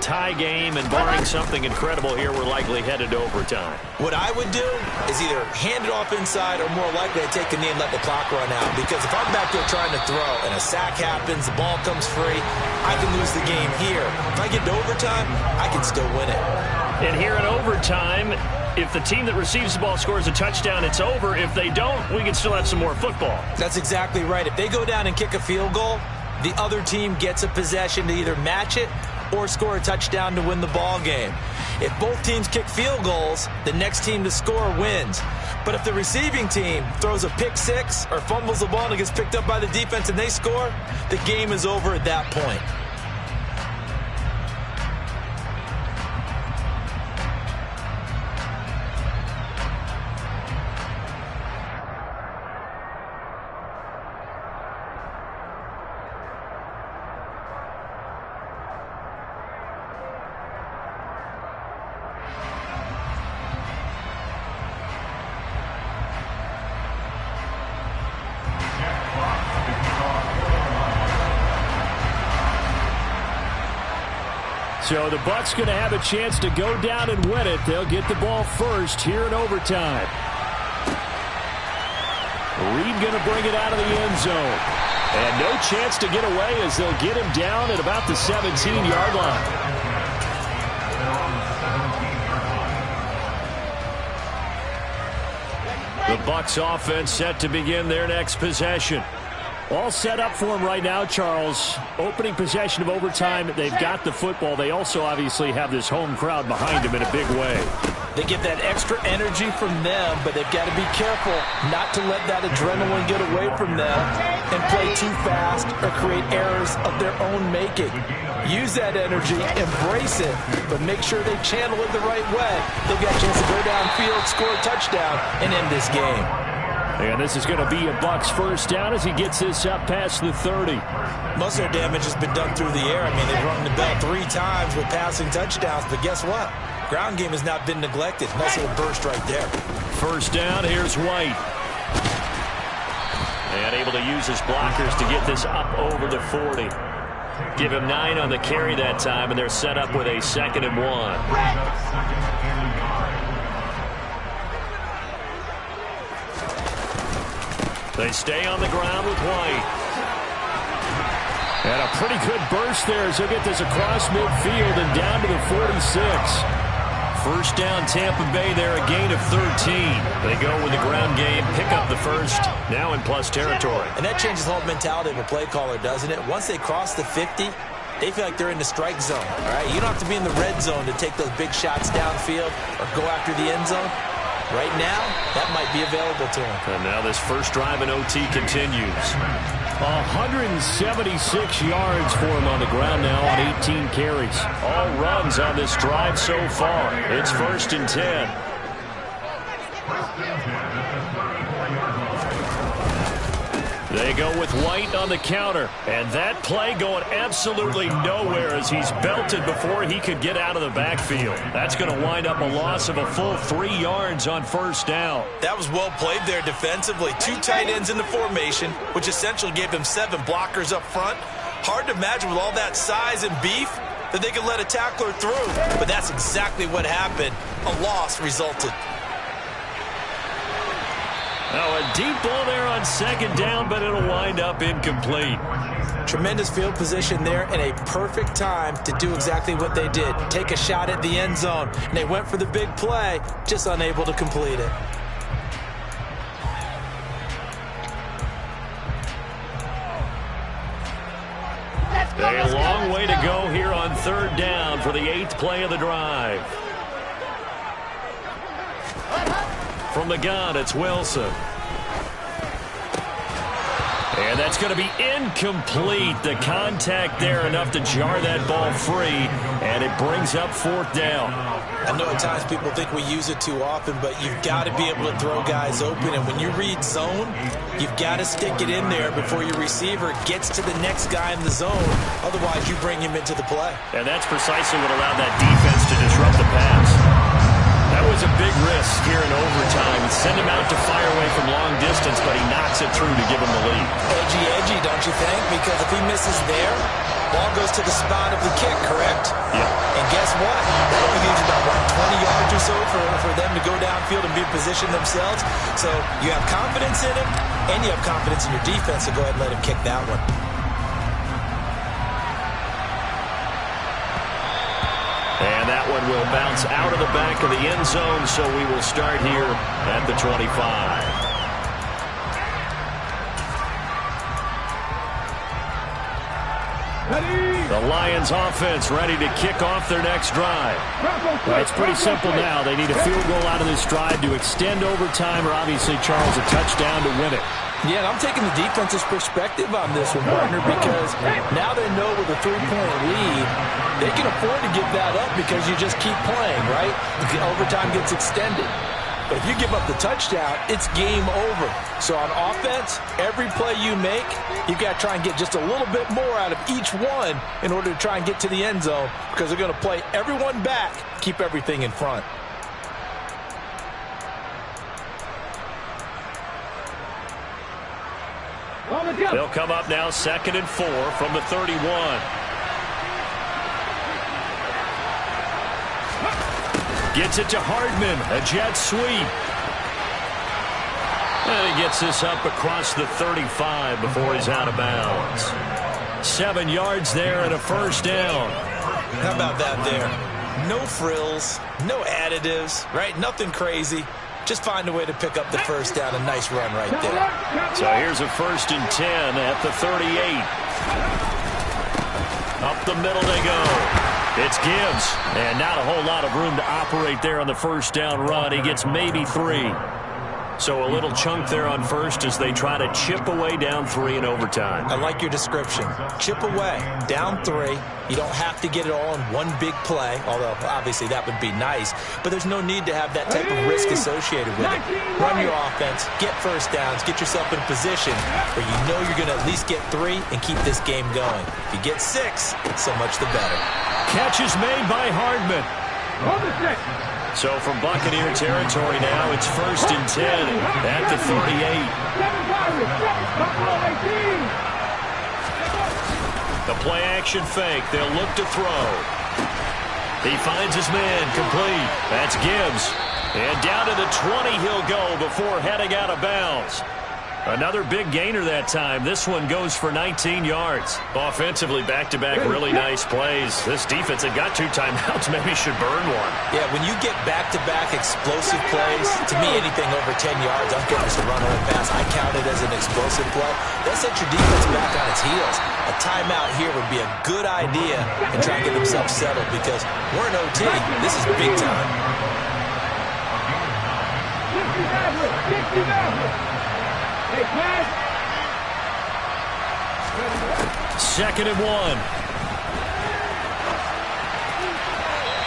Tie game, and barring something incredible here, we're likely headed to overtime. What I would do is either hand it off inside or more likely to take a knee and let the clock run out. Because if I'm back there trying to throw and a sack happens, the ball comes free, I can lose the game here. If I get to overtime, I can still win it. And here in overtime, if the team that receives the ball scores a touchdown, it's over. If they don't, we can still have some more football. That's exactly right. If they go down and kick a field goal, the other team gets a possession to either match it or score a touchdown to win the ball game. If both teams kick field goals, the next team to score wins. But if the receiving team throws a pick six or fumbles the ball and it gets picked up by the defense and they score, the game is over at that point. So the Bucs going to have a chance to go down and win it. They'll get the ball first here in overtime. Reed going to bring it out of the end zone. And no chance to get away as they'll get him down at about the 17-yard line. The Bucs offense set to begin their next possession. All set up for him right now, Charles. Opening possession of overtime. They've got the football. They also obviously have this home crowd behind them in a big way. They get that extra energy from them, but they've got to be careful not to let that adrenaline get away from them and play too fast or create errors of their own making. Use that energy, embrace it, but make sure they channel it the right way. They've got a chance to go downfield, score a touchdown, and end this game. And this is going to be a Bucs first down as he gets this up past the 30. Most of their damage has been done through the air. I mean, they've rung the bell 3 times with passing touchdowns, but guess what? Ground game has not been neglected. Nice little burst right there. First down, here's White. And able to use his blockers to get this up over the 40. Give him 9 on the carry that time, and they're set up with a 2nd and 1. They stay on the ground with White. And a pretty good burst there as he'll get this across midfield and down to the 46. First down, Tampa Bay there, a gain of 13. They go with the ground game, pick up the first, now in plus territory. And that changes the whole mentality of a play caller, doesn't it? Once they cross the 50, they feel like they're in the strike zone, all right? You don't have to be in the red zone to take those big shots downfield or go after the end zone. Right now, that might be available to him. And now this first drive in OT continues. 176 yards for him on the ground now on 18 carries. All runs on this drive so far. It's 1st and 10. They go with White on the counter. And that play going absolutely nowhere as he's belted before he could get out of the backfield. That's going to wind up a loss of a full 3 yards on first down. That was well played there defensively. 2 tight ends in the formation, which essentially gave them 7 blockers up front. Hard to imagine with all that size and beef that they could let a tackler through. But that's exactly what happened. A loss resulted. Now a deep ball there on 2nd down, but it'll wind up incomplete. Tremendous field position there and a perfect time to do exactly what they did. Take a shot at the end zone. And they went for the big play, just unable to complete it. A long way to go here on 3rd down for the 8th play of the drive. From the gun, it's Wilson. And that's going to be incomplete. The contact there enough to jar that ball free, and it brings up 4th down. I know at times people think we use it too often, but you've got to be able to throw guys open. And when you read zone, you've got to stick it in there before your receiver gets to the next guy in the zone. Otherwise, you bring him into the play. And that's precisely what allowed that defense to disrupt the pass. That was a big risk here in overtime. Send him out to fire away from long distance, but he knocks it through to give him the lead. Edgy, don't you think? Because if he misses there, ball goes to the spot of the kick, correct? Yeah. And guess what? That only leaves about, 20 yards or so for them to go downfield and be in position themselves. So you have confidence in him, and you have confidence in your defense, so go ahead and let him kick that one. And that one will bounce out of the back of the end zone, so we will start here at the 25. The Lions offense ready to kick off their next drive. Well, it's pretty simple now. They need a field goal out of this drive to extend overtime, or obviously, Charles, a touchdown to win it. Yeah, and I'm taking the defense's perspective on this one, partner, because now they know with a 3-point lead, they can afford to give that up because you just keep playing, right? The overtime gets extended. But if you give up the touchdown, it's game over. So on offense, every play you make, you've got to try and get just a little bit more out of each one in order to try and get to the end zone, because they're going to play everyone back, keep everything in front. They'll come up now 2nd and 4 from the 31. Gets it to Hardman, a jet sweep. And he gets this up across the 35 before he's out of bounds. 7 yards there and a first down. How about that there? No frills, no additives, right? Nothing crazy. Just find a way to pick up the first down. A nice run right there. So here's a 1st and 10 at the 38. Up the middle they go. It's Gibbs. And not a whole lot of room to operate there on the first down run. He gets maybe 3. So a little chunk there on first as they try to chip away down 3 in overtime. I like your description. Chip away, down 3. You don't have to get it all in one big play, although obviously that would be nice. But there's no need to have that type of risk associated with it. Run your offense, get first downs, get yourself in a position where you know you're going to at least get 3 and keep this game going. If you get 6, so much the better. Catch is made by Hardman. So from Buccaneer territory now, it's 1st and 10 at the 38. The play action fake. They'll look to throw. He finds his man complete. That's Gibbs. And down to the 20 he'll go before heading out of bounds. Another big gainer that time. This one goes for 19 yards. Offensively, back-to-back really nice plays. This defense had got 2 timeouts. Maybe should burn one. Yeah, when you get back-to-back explosive plays, to me, anything over 10 yards, I'm getting a run or a pass. I count it as an explosive play. That sets your defense back on its heels. A timeout here would be a good idea and try and get themselves settled because we're in OT. This is big time. 2nd and 1.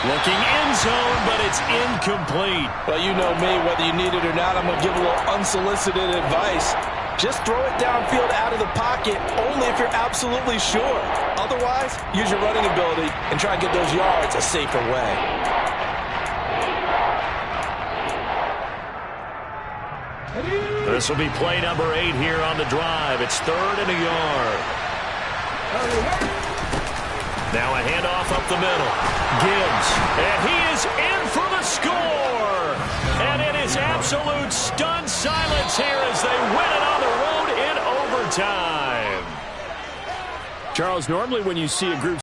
Looking end zone, but it's incomplete. Well, you know me, whether you need it or not, I'm going to give a little unsolicited advice. Just throw it downfield out of the pocket, only if you're absolutely sure. Otherwise, use your running ability and try and get those yards a safer way. This will be play number 8 here on the drive. It's 3rd and a yard. Now a handoff up the middle. Gibbs, and he is in for the score. And it is absolute stunned silence here as they win it on the road in overtime. Charles, normally when you see a group